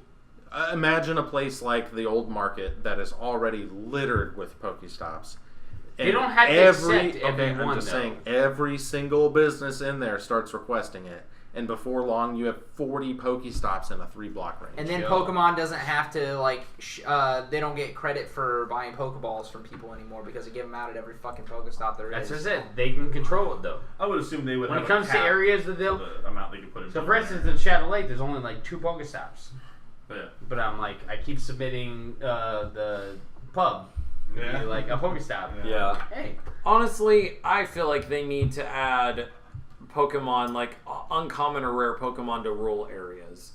Imagine a place like the old market that is already littered with Pokestops. They And don't have to accept every I'm one, just though. saying, every single business in there starts requesting it, and before long, you have 40 Pokestops in a 3-block range. And then Yo. Pokemon doesn't have to like they don't get credit for buying Pokeballs from people anymore because they give them out at every fucking Pokestop there that's is. just it. They can control it though. I would assume they would. When have it comes a to cap areas that for they'll. the amount they can put in. So, for instance, in Shadow Lake, there's only like 2 Pokestops. Yeah. But I'm like, I keep submitting the pub. Yeah. Like a Pokestop. Yeah. Hey. Honestly, I feel like they need to add Pokemon, like uncommon or rare Pokemon, to rural areas.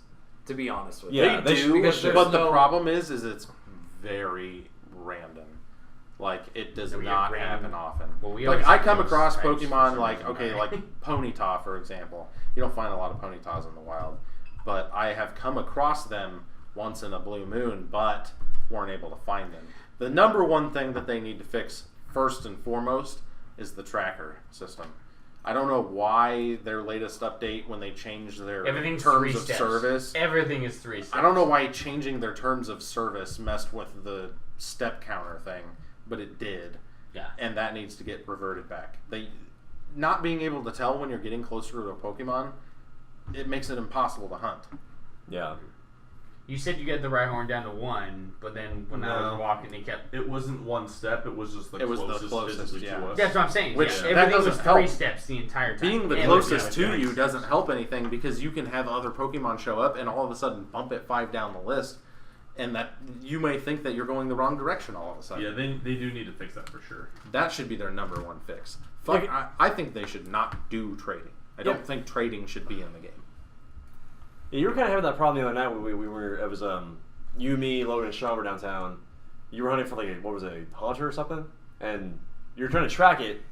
To be honest with Yeah, you, they should- because there's but the no- problem is it's very random. Like, it does We get not random- happen often. Well, we Like, always I have come those across types for Pokemon some like, reason, okay, right? like Ponyta, for example. You don't find a lot of Ponytas in the wild. But I have come across them once in a blue moon, but weren't able to find them. The number one thing that they need to fix, first and foremost, is the tracker system. I don't know why their latest update, when they changed their Everything's terms 3 of steps. service, Everything is 3 steps. I don't know why changing their terms of service messed with the step counter thing, but it did. Yeah. And that needs to get reverted back. They not being able to tell when you're getting closer to a Pokemon, it makes it impossible to hunt. Yeah. You said you get the Rhyhorn down to 1, but then when I No. was walking, they kept. It wasn't one step. It was just the It was the closest, closest, physically yeah. to us. That's what I'm saying. Which, yeah. that Everything was doesn't 3 help. steps the entire time. Being the Yeah, closest yeah, to yeah. you doesn't help anything because you can have other Pokemon show up and all of a sudden bump it 5 down the list, and that you may think that you're going the wrong direction all of a sudden. Yeah, they do need to fix that for sure. That should be their number one fix. Fuck, I think they should not do trading. I don't think trading should be in the game. Yeah, you were kind of having that problem the other night when we were. It was you, me, Logan, and Sean were downtown. You were hunting for like what was it, a hunter or something, and you were trying to track it,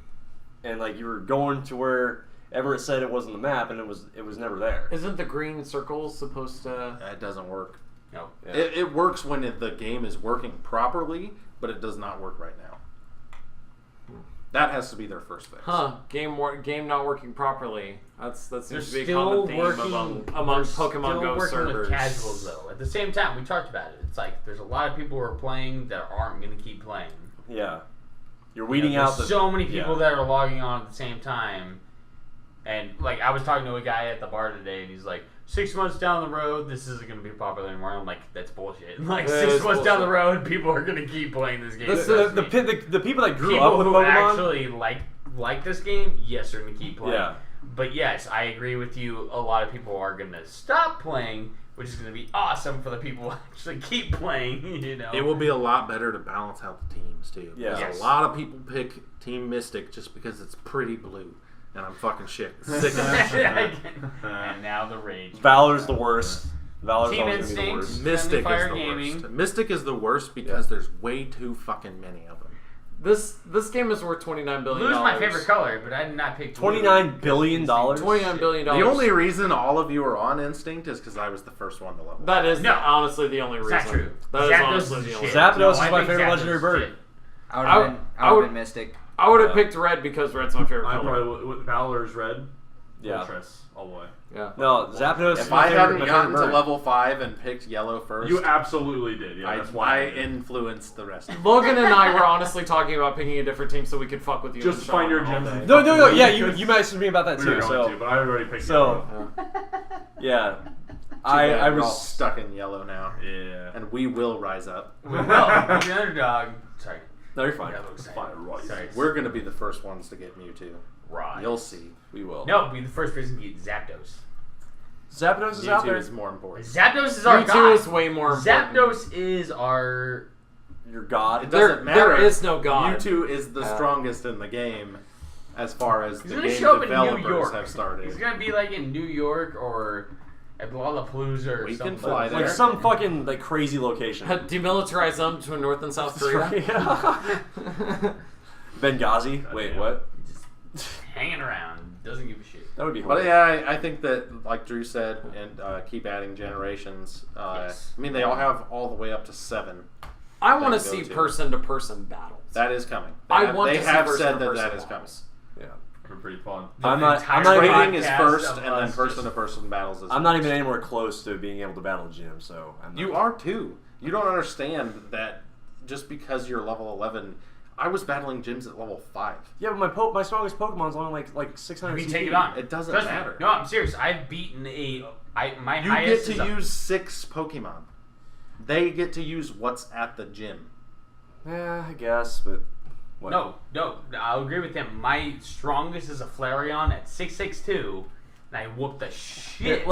and like you were going to wherever it said it was on the map, and it was never there. Isn't the green circle supposed to? It doesn't work. No. Yeah. It works when the game is working properly, but it does not work right now. That has to be their first fix. Game not working properly. That seems They're to be a still common theme working among they're Pokemon still Go working servers. with casuals though. At the same time, we talked about it. It's like there's a lot of people who are playing that aren't going to keep playing. Yeah. You're weeding There's out the so many people that are logging on at the same time, and like I was talking to a guy at the bar today, and he's like, 6 months down the road, this isn't going to be popular anymore. I'm like, that's bullshit. Like Yeah, 6 it's months down the bullshit. road, people are going to keep playing this game. the people that grew people up with who Pokemon. actually like this game, yes, are going to keep playing. Yeah. But yes, I agree with you. A lot of people are going to stop playing, which is going to be awesome for the people who actually keep playing. You know, It will be a lot better to balance out the teams too. Yeah. Because Yes. a lot of people pick Team Mystic just because it's pretty blue, and I'm fucking sick of that. And now the rage. Valor's the worst. Valor's Team always gonna be the Instinct. worst. Mystic Fire is the Gaming. worst. Mystic is the worst because there's way too fucking many of them. This game is worth $29 billion. Blue's my favorite color, but I did not pick blue. $29 billion. $29 billion. The only reason all of you are on Instinct is because I was the first one to level. That is No. honestly the only It's reason. not true. That is Zapdos honestly is the only shit. reason. Zapdos No, is I my think favorite Zapdos legendary is bird. shit. I would I have would- been Mystic. I would have Yeah. picked red because red's my favorite I color. probably with Valor's red. Yeah. Ultras all the way. Yeah. No, Zapdos is If my I favorite, hadn't my gotten favorite to bird. level 5 and picked yellow first, You absolutely did. Yeah, that's why. I influenced the rest. of Logan and I were honestly talking about picking a different team so we could fuck with you. Just and find your Sean all gems. day. No, yeah, you messaged me about that We too. were going So to, but I already picked. So- yellow. yeah, I We're all was stuck in yellow now, Yeah. and we will rise up. We will. Be the underdog. Sorry. no, you're fine. Got a little excited. Fine, right. Sorry. We're gonna be the first ones to get Mewtwo. right. You'll see. We will. No, be the first person to get Zapdos. Zapdos is out Mewtwo there. is more important. Zapdos is our Mewtwo god. is way more important. Zapdos is our. Your god. It There- doesn't matter. there is no god. Mewtwo is the strongest in the game, as far as He's the gonna game show up in New developers York. have started. He's gonna be like in New York or at Lollapalooza or We something. can fly there. Like some fucking like crazy location. Demilitarize them between North and South Korea. Benghazi. Wait, what? Hanging around, doesn't give a shit. That would be But hilarious. yeah, I think that, like Drew said, and keep adding generations. Yes. I mean, they all have all the way up to 7. I want to Then see go to. person-to-person battles. That is coming. I have, want they to see have person said to that person that is coming. battles. Yeah. They're pretty fun. I'm not entire Trading is podcast first, of and then us person-to-person battles is I'm not next. even anywhere close to being able to battle Jim, so I'm not. You are too. You don't understand that just because you're level 11. I was battling gyms at level 5. Yeah, but my strongest Pokemon's only like 600. We CP. take it on. It doesn't Trust me. matter. No, I'm serious. I've beaten my You highest. get is to a- use 6 Pokemon. They get to use what's at the gym. Yeah, I guess, but what? No, I'll agree with him. My strongest is a Flareon at 662, and I whooped the shit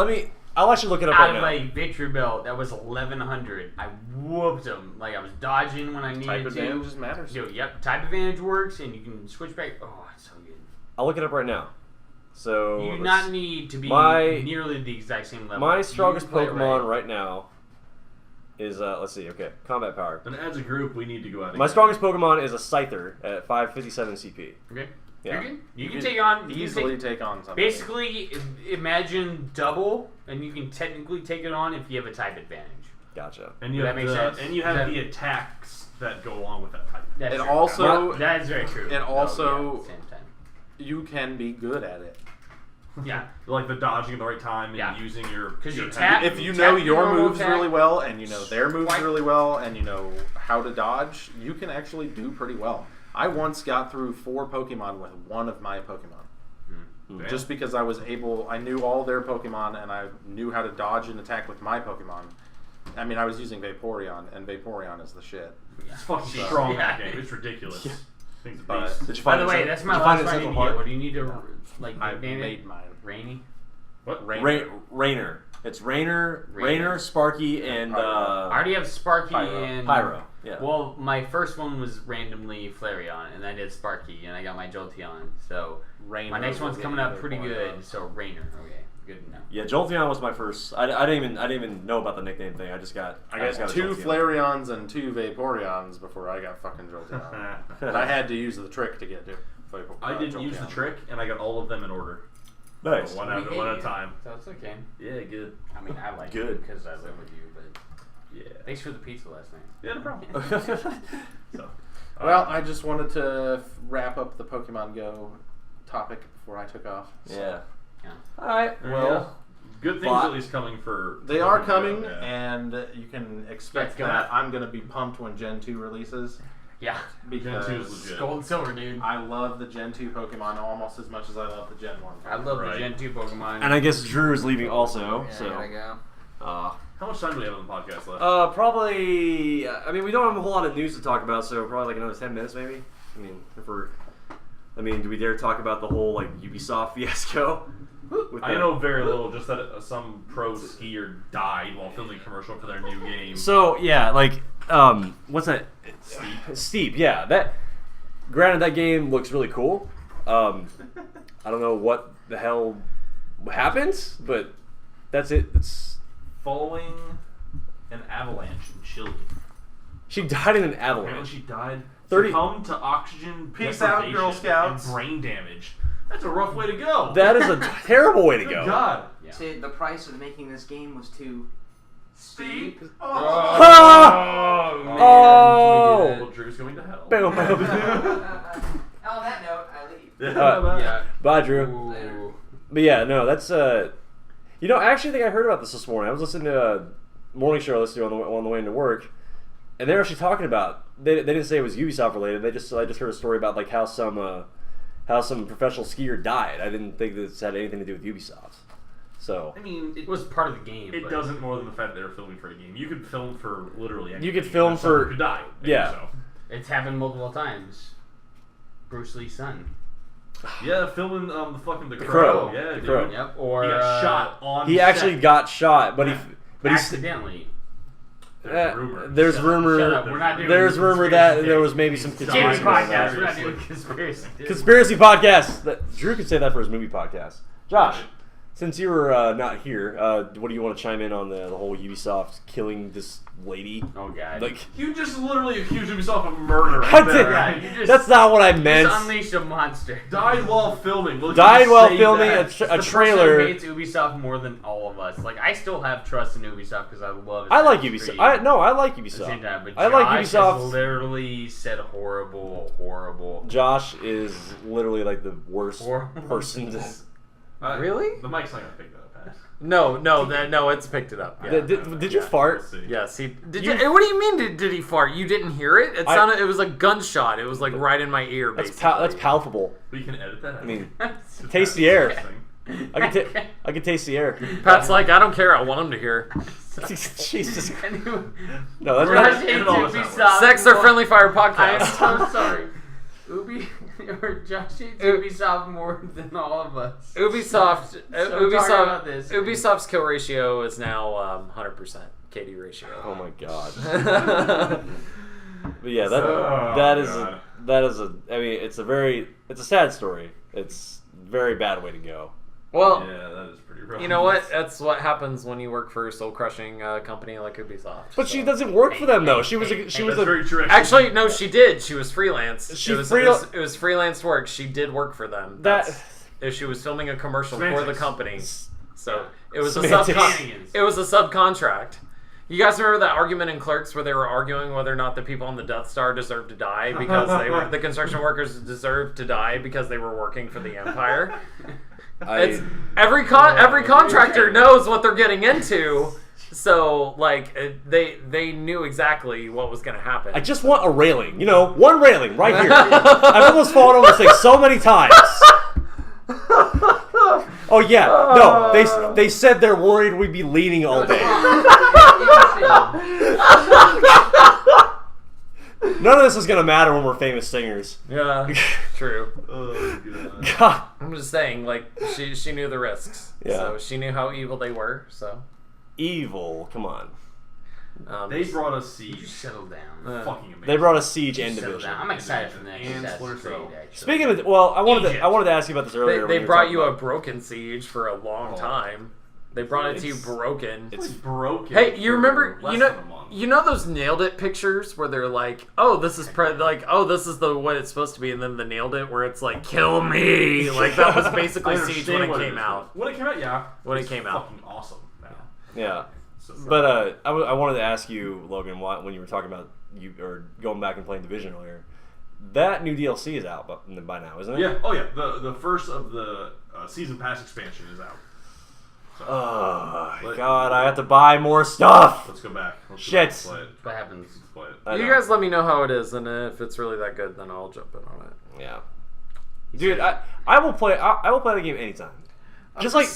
I'll actually look it up out right of now. a Victory Belt that was 1100. I whooped him. Like I was dodging when I Type needed to. advantages matters. Yo, yep, type advantage works, and you can switch back. Oh, it's so good. I'll look it up right now. So You do let's- not need to be my- nearly the exact same level. my You strongest play it Pokemon right now is let's see. Okay, combat power. Then as a group, we need to go out. My strongest Pokemon is a Scyther at 557 CP. Okay. Yeah. You can take on Easily take on something. Basically, imagine double, and you can technically take it on if you have a type advantage. Gotcha. And you That have makes the, sense. and you have That- the attacks that go along with that type. That's It true. also- that is very true. and No, also- yeah, at the same time. You can be good at it. Yeah. Like the dodging at the right time and Yeah. using your. 'Cause your you attack. tap- If you You know tap your your normal moves attack, really well, and you know their moves swipe. really well, and you know how to dodge, you can actually do pretty well. I once got through 4 Pokemon with one of my Pokemon. Damn. Just because I knew all their Pokemon, and I knew how to dodge and attack with my Pokemon. I mean, I was using Vaporeon, and Vaporeon is the shit. It's fucking strong in that Yeah. game. It's ridiculous. Thing's a But- beast. Did you By find the it way, in- that's did my you find last it in one I Central need to get. Park? What do you need to like? I name made it? mine. Rainy. What? Rainer. It's Rainer, Rainer. Sparky, and I already have Sparky Pyro. and Pyro. Yeah. Well, my first one was randomly Flareon, and I did Sparky, and I got my Jolteon. So Rainer my next one's will coming get up you pretty Vaporeon. good. So Rainer. Okay, good to know. Yeah, Jolteon was my first. I didn't even know about the nickname thing. I just got. I just got a 2 Jolteon. Flareons and 2 Vaporeons before I got fucking Jolteon. And I had to use the trick to get to I didn't use the Jolteon. trick, and I got all of them in order. Nice. One We at hate one at you, a time. So it's okay. Yeah, good. I mean, I like Good. it because I live with you, but Yeah. thanks for the pizza last night. Yeah, no problem. So, Well, I just wanted to wrap up the Pokemon Go topic before I took off. So. Yeah. All right. Well, good things but at least coming for. They are coming, Yeah. and you can expect Let's go. that I'm going to be pumped when Gen 2 releases. Yeah. Because Gen 2 is legit. Gold and silver, dude. I love the Gen 2 Pokemon almost as much as I love the Gen 1 Pokemon. I love Right. the Gen 2 Pokemon. And I guess Drew is leaving also. Yeah, So. gotta go. How much time do we have on the podcast left? Probably. I mean, we don't have a whole lot of news to talk about, so probably like another 10 minutes, maybe. I mean, if we're. I mean, do we dare talk about the whole like Ubisoft fiasco? I know very little, just that some pro skier died while filming a commercial for their new game. So yeah, like what's that? Steep. Yeah, that. Granted, that game looks really cool. I don't know what the hell happens, but that's it. It's Following an avalanche in Chile. she died in an Apparently avalanche. she died. 30 Succumbed to oxygen Peace out, deprivation Girl Scouts. and brain damage. That's a rough way to go. That is a terrible way to Good go. God. Yeah. See, the price of making this game was too steep. Ah! man. Oh! Well, Drew's going to hell. Bam, bam. On that note, I leave. Yeah. Bye, Drew. Ooh. But yeah, no, that's you know, I actually think I heard about this morning. I was listening to a morning show listening on the way into work, and they're actually talking about. They didn't say it was Ubisoft related. I just heard a story about like how some professional skier died. I didn't think this had anything to do with Ubisoft. So I mean, It was part of the game. It but- doesn't more than the fact that they're filming for a game. You could film for literally anything. You could film and someone for- could die. yeah. So. It's happened multiple times. Bruce Lee's son. Yeah, filming the fucking The Crow. Crow. Yeah, The dude. Crow. Yep. Or He got shot on. he actually set. got shot, but he accidentally. There's rumor. there's Shut rumor. Shut up. We're not doing There's rumor that conspiracy there was maybe some Jamie conspiracy. going podcast. on. We're not doing conspiracy. Conspiracy podcast. Drew could say that for his movie podcast. Josh, since you were not here, what do you want to chime in on the whole Ubisoft killing this lady? Oh god. Like, You just literally accused yourself of murder. I Right did- there. Yeah, you just- that's not what I you meant. just unleashed a monster. Died while filming. Well, you Died just while say filming that. a The person trailer. who hates Ubisoft more than all of us. Like I still have trust in Ubisoft because I love. I like Assassin's Ubisoft. Creed I like at the same Ubisoft. time, but I like Josh Ubisoft. has literally said horrible. Josh is literally like the worst Horrible. person. To, Really? The mic's not gonna pick that up. No, it's picked it up. Yeah. did you fart? We'll see. Yes, he did. What do you mean? Did he fart? You didn't hear it? It sounded. It was a gunshot. It was like right in my ear. That's Basically. that's palpable. We can edit that. I mean, It's taste the air. disgusting. I can taste the air. Pat's like, I don't care. I want him to hear. Jesus. Anyway, No, that's Josh not. hates Edit all this out. Ubisoft. Sex or more- friendly fire I am podcast. so sorry. Josh hates Ubisoft more than all of us. Ubisoft. So talk about this. Ubisoft's kill ratio is now 100% KD ratio. Oh my god. But yeah, that is a. I mean, it's a sad story. It's a very bad way to go. Well, Yeah, that is pretty rough. you know what? That's what happens when you work for a soul-crushing company like Ubisoft. But so. she doesn't work for them though. She was That's a. very true. Actually, no, she did. She was freelance. She it was freelance work. She did work for them. That- She was filming a commercial for the Semantics. company. So it was Semantics. it was a subcontract. You guys remember that argument in Clerks where they were arguing whether or not the people on the Death Star deserved to die because the construction workers deserved to die because they were working for the Empire? It's, every contractor knows what they're getting into, so like they knew exactly what was going to happen. I just want a railing. You know, one railing right here. I've almost fallen over this thing so many times. Oh yeah, no. They said they're worried we'd be leaning all day. None of this is gonna matter when we're famous singers. Yeah, true. Oh, God. God. I'm just saying, like she knew the risks, Yeah. so she knew how evil they were. So Evil. Come on. They brought us Siege. Just settle down. Fucking amazing. They brought us Siege and Settle Division. down. I'm excited for the next And Assassin's Creed. Slurso. Actually. Speaking of, well, I wanted to ask you about this earlier. they when brought were you a talking broken siege for a long time. They brought it to you broken. It's broken. Hey, you for remember? less You know, than a month. you know those nailed it pictures where they're like, "Oh, this is this is the what it's supposed to be," and then the nailed it where it's like, "Kill me!" Like that was I basically Siege understand when what it is. came out. When it came out, yeah. When it It's came out. fucking awesome. Now. Yeah. So, But I wanted to ask you, Logan, when you were talking about you or going back and playing Division earlier, that new DLC is out by now, isn't it? Yeah. Oh yeah. The first of the season pass expansion is out. So, Oh God, I have to buy more stuff. let's go back. Let's Shit. Play it. What happens? Let's play it. I You know. guys let me know how it is, and if it's really that good, then I'll jump in on it. Yeah. Dude, I will play. I will play the game anytime. Just like,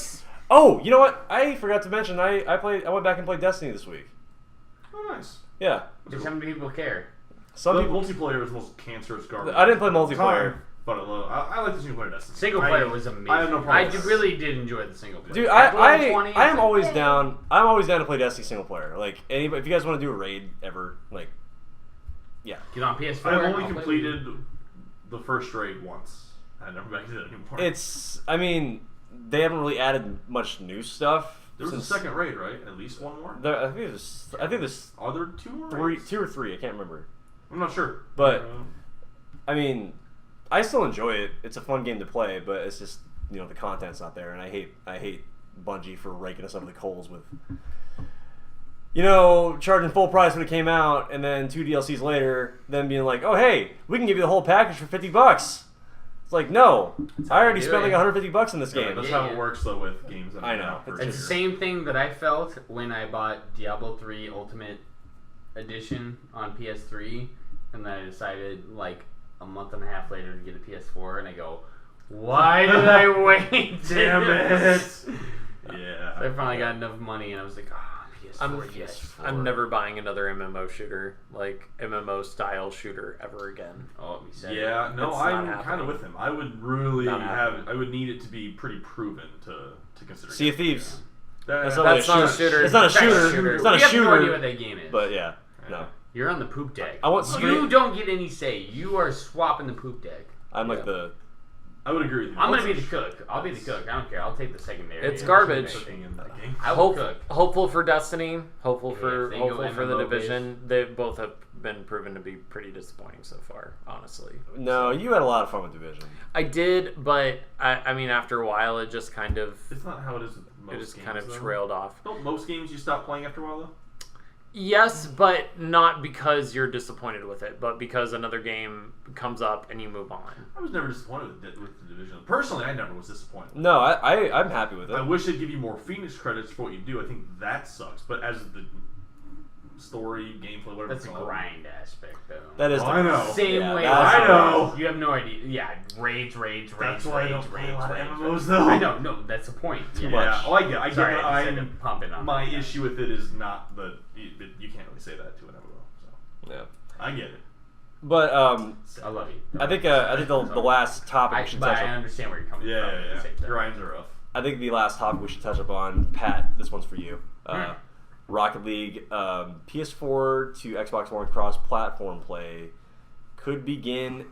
oh, you know what? I forgot to mention. I went back and played Destiny this week. Oh, nice. Yeah. Do some people care? Some The people. multiplayer is the most cancerous garbage. I didn't play multiplayer. But I like the single player Destiny. Single player was amazing. I have no problem. really did enjoy the single player. Dude, At level I 20, am was always like, down. I'm always down to play Destiny single player. Like anybody, if you guys want to do a raid ever, like, yeah. Get on PS4. I've only I'll play completed the first raid once. I never back to it anymore. It's. I mean, they haven't really added much new stuff. There was a second raid, right? At least one more. I think there's Are there two more? two or three. I can't remember. I'm not sure. But I mean, I still enjoy it. It's a fun game to play, but it's just the content's not there, and I hate Bungie for raking us over the coals with charging full price when it came out, and then 2 DLCs later, then being like, oh hey, we can give you the whole package for $50. It's like, no, I already spent like $150 in this game. That's how it works though with games. That I are know. out for It's a It's the year. same thing that I felt when I bought Diablo 3 Ultimate Edition on PS3, and then I decided like a month and a half later to get a PS4, and I go, why did I wait? Damn it! Yeah. I finally got enough money, and I was like, PS4, yes. I'm never buying another MMO shooter, like MMO style shooter, ever again. Oh, we said Yeah, no, It's not I'm happening. kind of with him. I would really Not have. happening. I would need it to be pretty proven to consider. Sea of Thieves. That's That's not a shooter. It's not a That's shooter. It's not a We have no idea shooter. what that game is. But yeah, no. You're on the poop deck. I want You Scream- don't get any say. You are swapping the poop deck. I'm like the. I would agree with you. I'm gonna be the cook. I'll be the cook. I don't care. I'll take the secondary. It's garbage. Cooking in that game. I will cook. Hopeful for Destiny, hopeful Yeah, for if they go hopeful for the MMO based. Division. They both have been proven to be pretty disappointing so far, honestly. No, you had a lot of fun with Division. I did, but I mean, after a while, it just kind of It's not how it is with most it just games, kind of though. trailed off. Don't most games you stop playing after a while though? Yes, but not because you're disappointed with it, but because another game comes up and you move on. I was never disappointed with the Division. Personally, I never was disappointed. No, I'm happy with it. I wish they'd give you more Phoenix credits for what you do. I think that sucks. But as the story, gameplay, whatever That's a it's called, grind aspect, though. That is. Oh, I know. Same Yeah, way. that's- I know. You have no idea. Yeah, rage. That's why I don't play a lot of MMOs, though. I know. No, that's the point. Yeah, Yeah. oh, I get. I Sorry, get. I just had I'm to pump it on. my that. issue with it is not the you can't really say that to an MMO. So Yeah. I get it. But I love you. I think the last topic we should But touch I on. understand where you're coming Yeah, from. yeah, at the yeah. same time. Grinds are rough. I think the last topic we should touch upon, Pat. This one's for you. Rocket League, PS4 to Xbox One cross-platform play could begin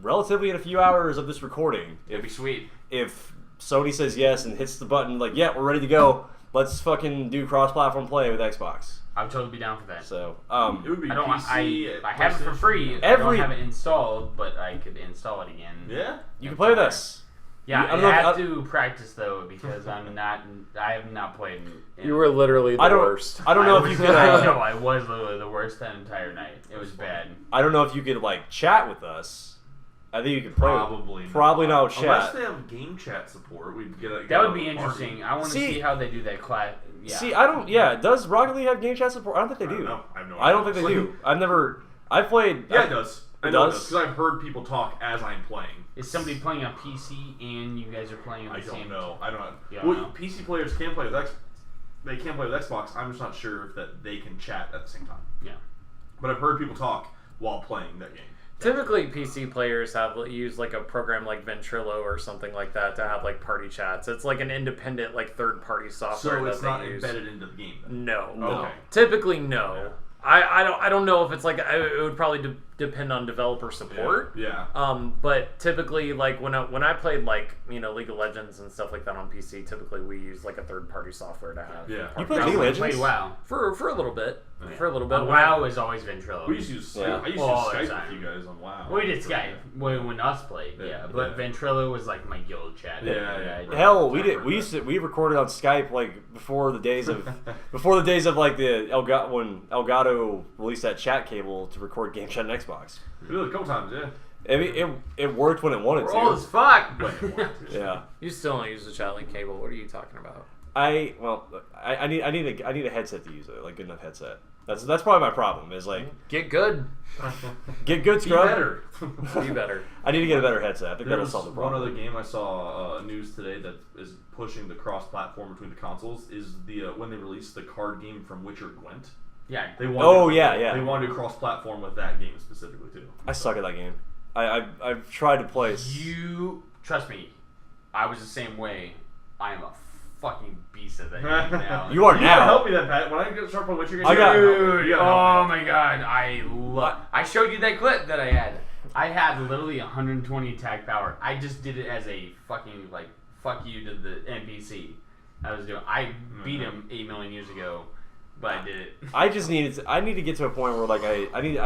relatively in a few hours of this recording. It'd be sweet. If Sony says yes and hits the button like, yeah, we're ready to go. Let's fucking do cross-platform play with Xbox. I would totally be down for that. So, It would be I don't. PC. I have it for free. I Every- don't have it installed, but I could install it again. Yeah. you can play with us. Yeah, I don't I know if- have to practice though because I'm not. I have not played. You were literally the I don't. worst. I don't know if you could. I know I was literally the worst that entire night. It was bad. I don't know if you could like chat with us. I think you could play. Probably not Unless chat. they have game chat support, we'd get. That would be interesting. I want to See- see how they do that class. Yeah. See, I don't. Yeah, does Rocket League have game chat support? I don't think they do. No, I have no I don't idea. think they do. I've never. I've played. Yeah, it does. I It know does? because I've heard people talk as I'm playing. Is somebody playing on PC and you guys are playing on I the don't same? know. I don't know. You don't Well, know? PC players can play with X. They can play with Xbox. I'm just not sure if that they can chat at the same time. Yeah. But I've heard people talk while playing that game. Typically, PC players have used like a program like Ventrilo or something like that to have like party chats. It's like an independent, like third-party software So that it's they not use. embedded into the game. Then. No. Okay. Typically, no. Yeah. I don't know if it's like it would probably depend on developer support. Yeah. But typically, like when I played like League of Legends and stuff like that on PC, typically we use like a third-party software to have. Yeah. You party played chats. League of I Legends? played WoW. for a little bit. Yeah. For a little bit. WoW is always Ventrilo. We used to use. Yeah. I used All to the use Skype time. with you guys on WoW. We did Skype when us played, Yeah, yeah. But yeah. Ventrilo was like my guild chat. Yeah. Hell, we did. We recorded on Skype like before the days of like the when Elgato released that chat cable to record game chat on Xbox. Xbox. We did it a couple times, yeah. I mean, it worked when it wanted We're to. old as fuck. When it wanted to. Yeah. You still don't use the chat link cable. What are you talking about? I need a headset to use it, like good enough headset. That's probably my problem. Is like Get good. get good Be scrub. better. Be better. I need to get a better headset. I think that'll There's solve the one problem. other game I saw news today that is pushing the cross-platform between the consoles is the when they released the card game from Witcher Gwent. Yeah. They wanted Oh, yeah. They wanted to cross-platform with that game specifically too. I suck at that game. I've tried to play. You trust me, I was the same way. I am a fucking beast at that game now. You are gotta now. help me that Pat. When I start playing Witcher games, I got- Dude, oh my god, I showed you that clip that I had. I had literally 120 attack power. I just did it as a fucking like fuck you to the NPC. I beat him 8 million years ago, but I did it. I need to get to a point where like I need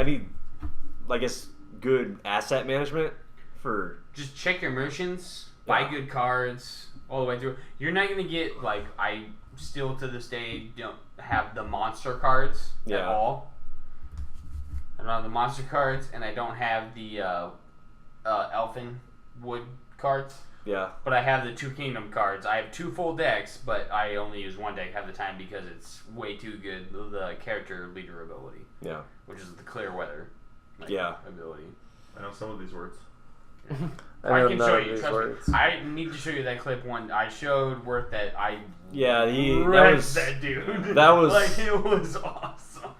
I guess good asset management for Just check your merchants, buy Yeah. good cards all the way through. You're not gonna get like I still to this day don't have the monster cards at Yeah. all. I don't have the monster cards, and I don't have the elfin wood cards. yeah. But I have the 2 kingdom cards. I have 2 full decks, but I only use 1 deck half the time because it's way too good. The character leader ability, Yeah. which is the clear weather Yeah. ability. I know some of these words. I can show you. Trust me. I need to show you that clip one. I showed Worth that I Yeah, that wrecked was that dude. that was- like it was awesome.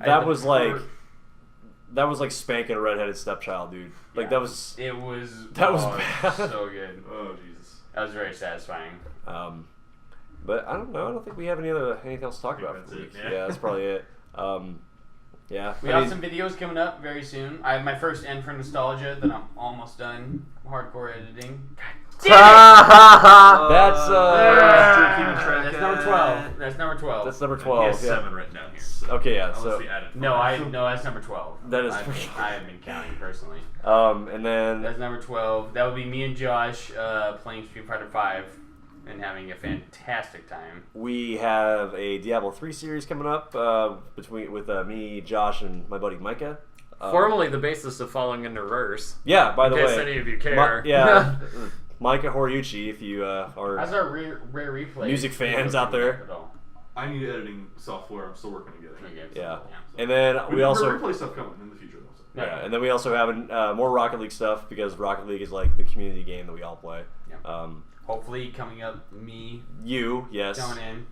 that was like spanking a redheaded stepchild, dude. Like Yeah. that was It was bad. so good. Oh Jesus. That was very satisfying. But I don't know. I don't think we have anything else to talk I think about. that's for the it, week. yeah. Yeah, that's probably it. Yeah. We I got mean, some videos coming up very soon. I have my first end for nostalgia that I'm almost done hardcore editing. that's That's number 12. That's number 12. that's number He 12. has Yeah. 7 written down here. So Okay, yeah. unless So we added 5. No, that's number 12. That is I for sure. I have been counting personally. and then That's number 12. That would be me and Josh playing Street Fighter 5 and having a fantastic time. we have a Diablo 3 series coming up with me, Josh, and my buddy Micah. Formerly the basis of Falling in Reverse. Yeah. By the in case way, any of you care. yeah. Micah Horiuchi, if you are How's our rare replay? music fans out there. I need editing software. I'm still working to get it. Yeah. And then we also replay stuff coming in the future. Also. yeah, and then we also have more Rocket League stuff because Rocket League is like the community game that we all play. Yeah. Hopefully coming up, me Yes. coming in.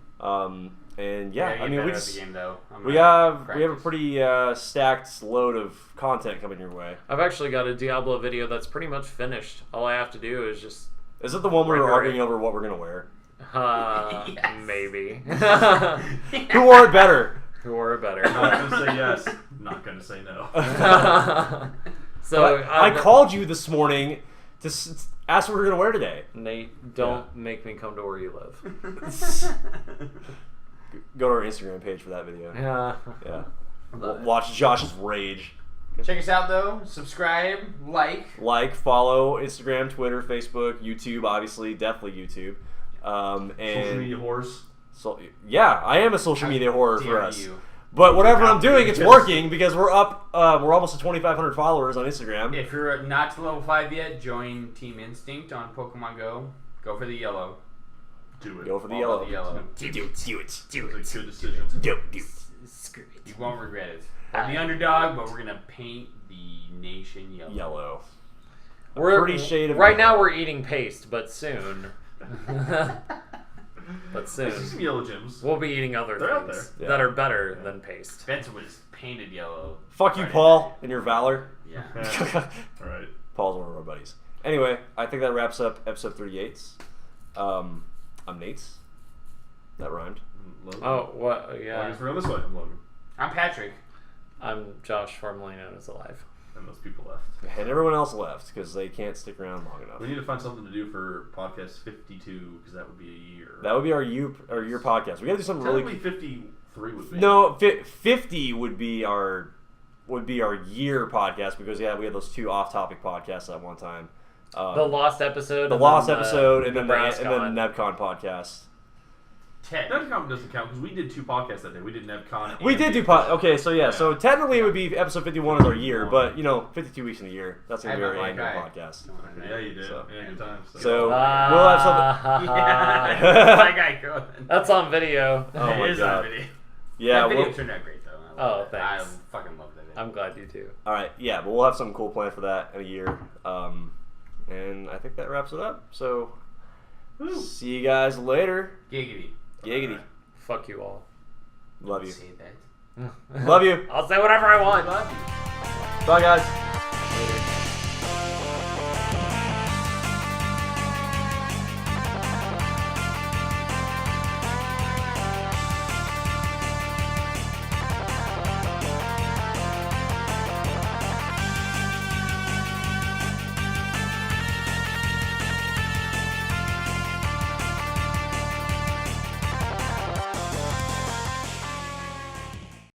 And yeah, Gotta I get mean better we at just the game though. we have a pretty stacked load of content coming your way. I've actually got a Diablo video that's pretty much finished. All I have to do is just Is it the one where we're Render it. arguing over what we're gonna wear? Yes. maybe. Who wore it better? Who wore it better? Not gonna say yes. Not gonna say no. So I called you this morning to ask what we're gonna wear today. Nate, don't make me come to where you live. Go to our Instagram page for that video. Yeah. Yeah. Love it. Watch Josh's rage. Check us out though. Subscribe, like. Follow Instagram, Twitter, Facebook, YouTube. Obviously, definitely YouTube. And Social media whores. So yeah, I am a social media horror for Dare us. you. But whatever I'm Out doing, it's because- working because we're up. We're almost to 2,500 followers on Instagram. If you're not to level 5 yet, join Team Instinct on Pokemon Go. Go for the yellow. Do it. Go for the All yellow. about the yellow. Do it. It was a good decision. Do it. Screw it. You won't regret it. We're the underdog, but we're gonna paint the nation yellow. Yellow. We're pretty shade of right yellow. now. We're eating paste, but soon. But I see some soon yellow gyms. we'll be eating other They're out things there. that Yeah. are better than paste. Spencer was painted yellow. Fuck you, Friday Paul, night. and your valor. Yeah. All right. Paul's one of our buddies. Anyway, I think that wraps up episode 38. I'm Nate's. That rhymed. Logan. Oh, what? Well, I Yeah. guess we're on this way. I'm Logan. I'm Patrick. I'm Josh, formerly known as Alive. And those people left. And everyone else left because they can't stick around long enough. We need to find something to do for podcast 52 because that would be a year. That would be our your podcast. We gotta do something Technically really. 53 would be. No, 50 would be our year podcast because we had those 2 off-topic podcasts at one time. The Lost episode. The and Lost then episode and then the Nebraska Nebcon podcast. NevCon doesn't count because we did 2 podcasts that day. We did NevCon. We and did do the- Okay, so yeah, so technically it would be episode 51 is our year, but 52 weeks in a year. That's gonna be our annual podcast. Yeah, you did. So- Yeah, good times. So we'll have something. Yeah, that guy going. That's on video. Oh my It is god. on video. Yeah. That video We'll, turned out great though. I Oh, loved it. thanks. I fucking loved it. I'm glad you do. all right. Yeah, but we'll have something cool planned for that in a year. And I think that wraps it up. So see you guys later. Giggity. Giggity. Fuck you all. Love you. Say that. Love you. I'll say whatever I want. Bye guys.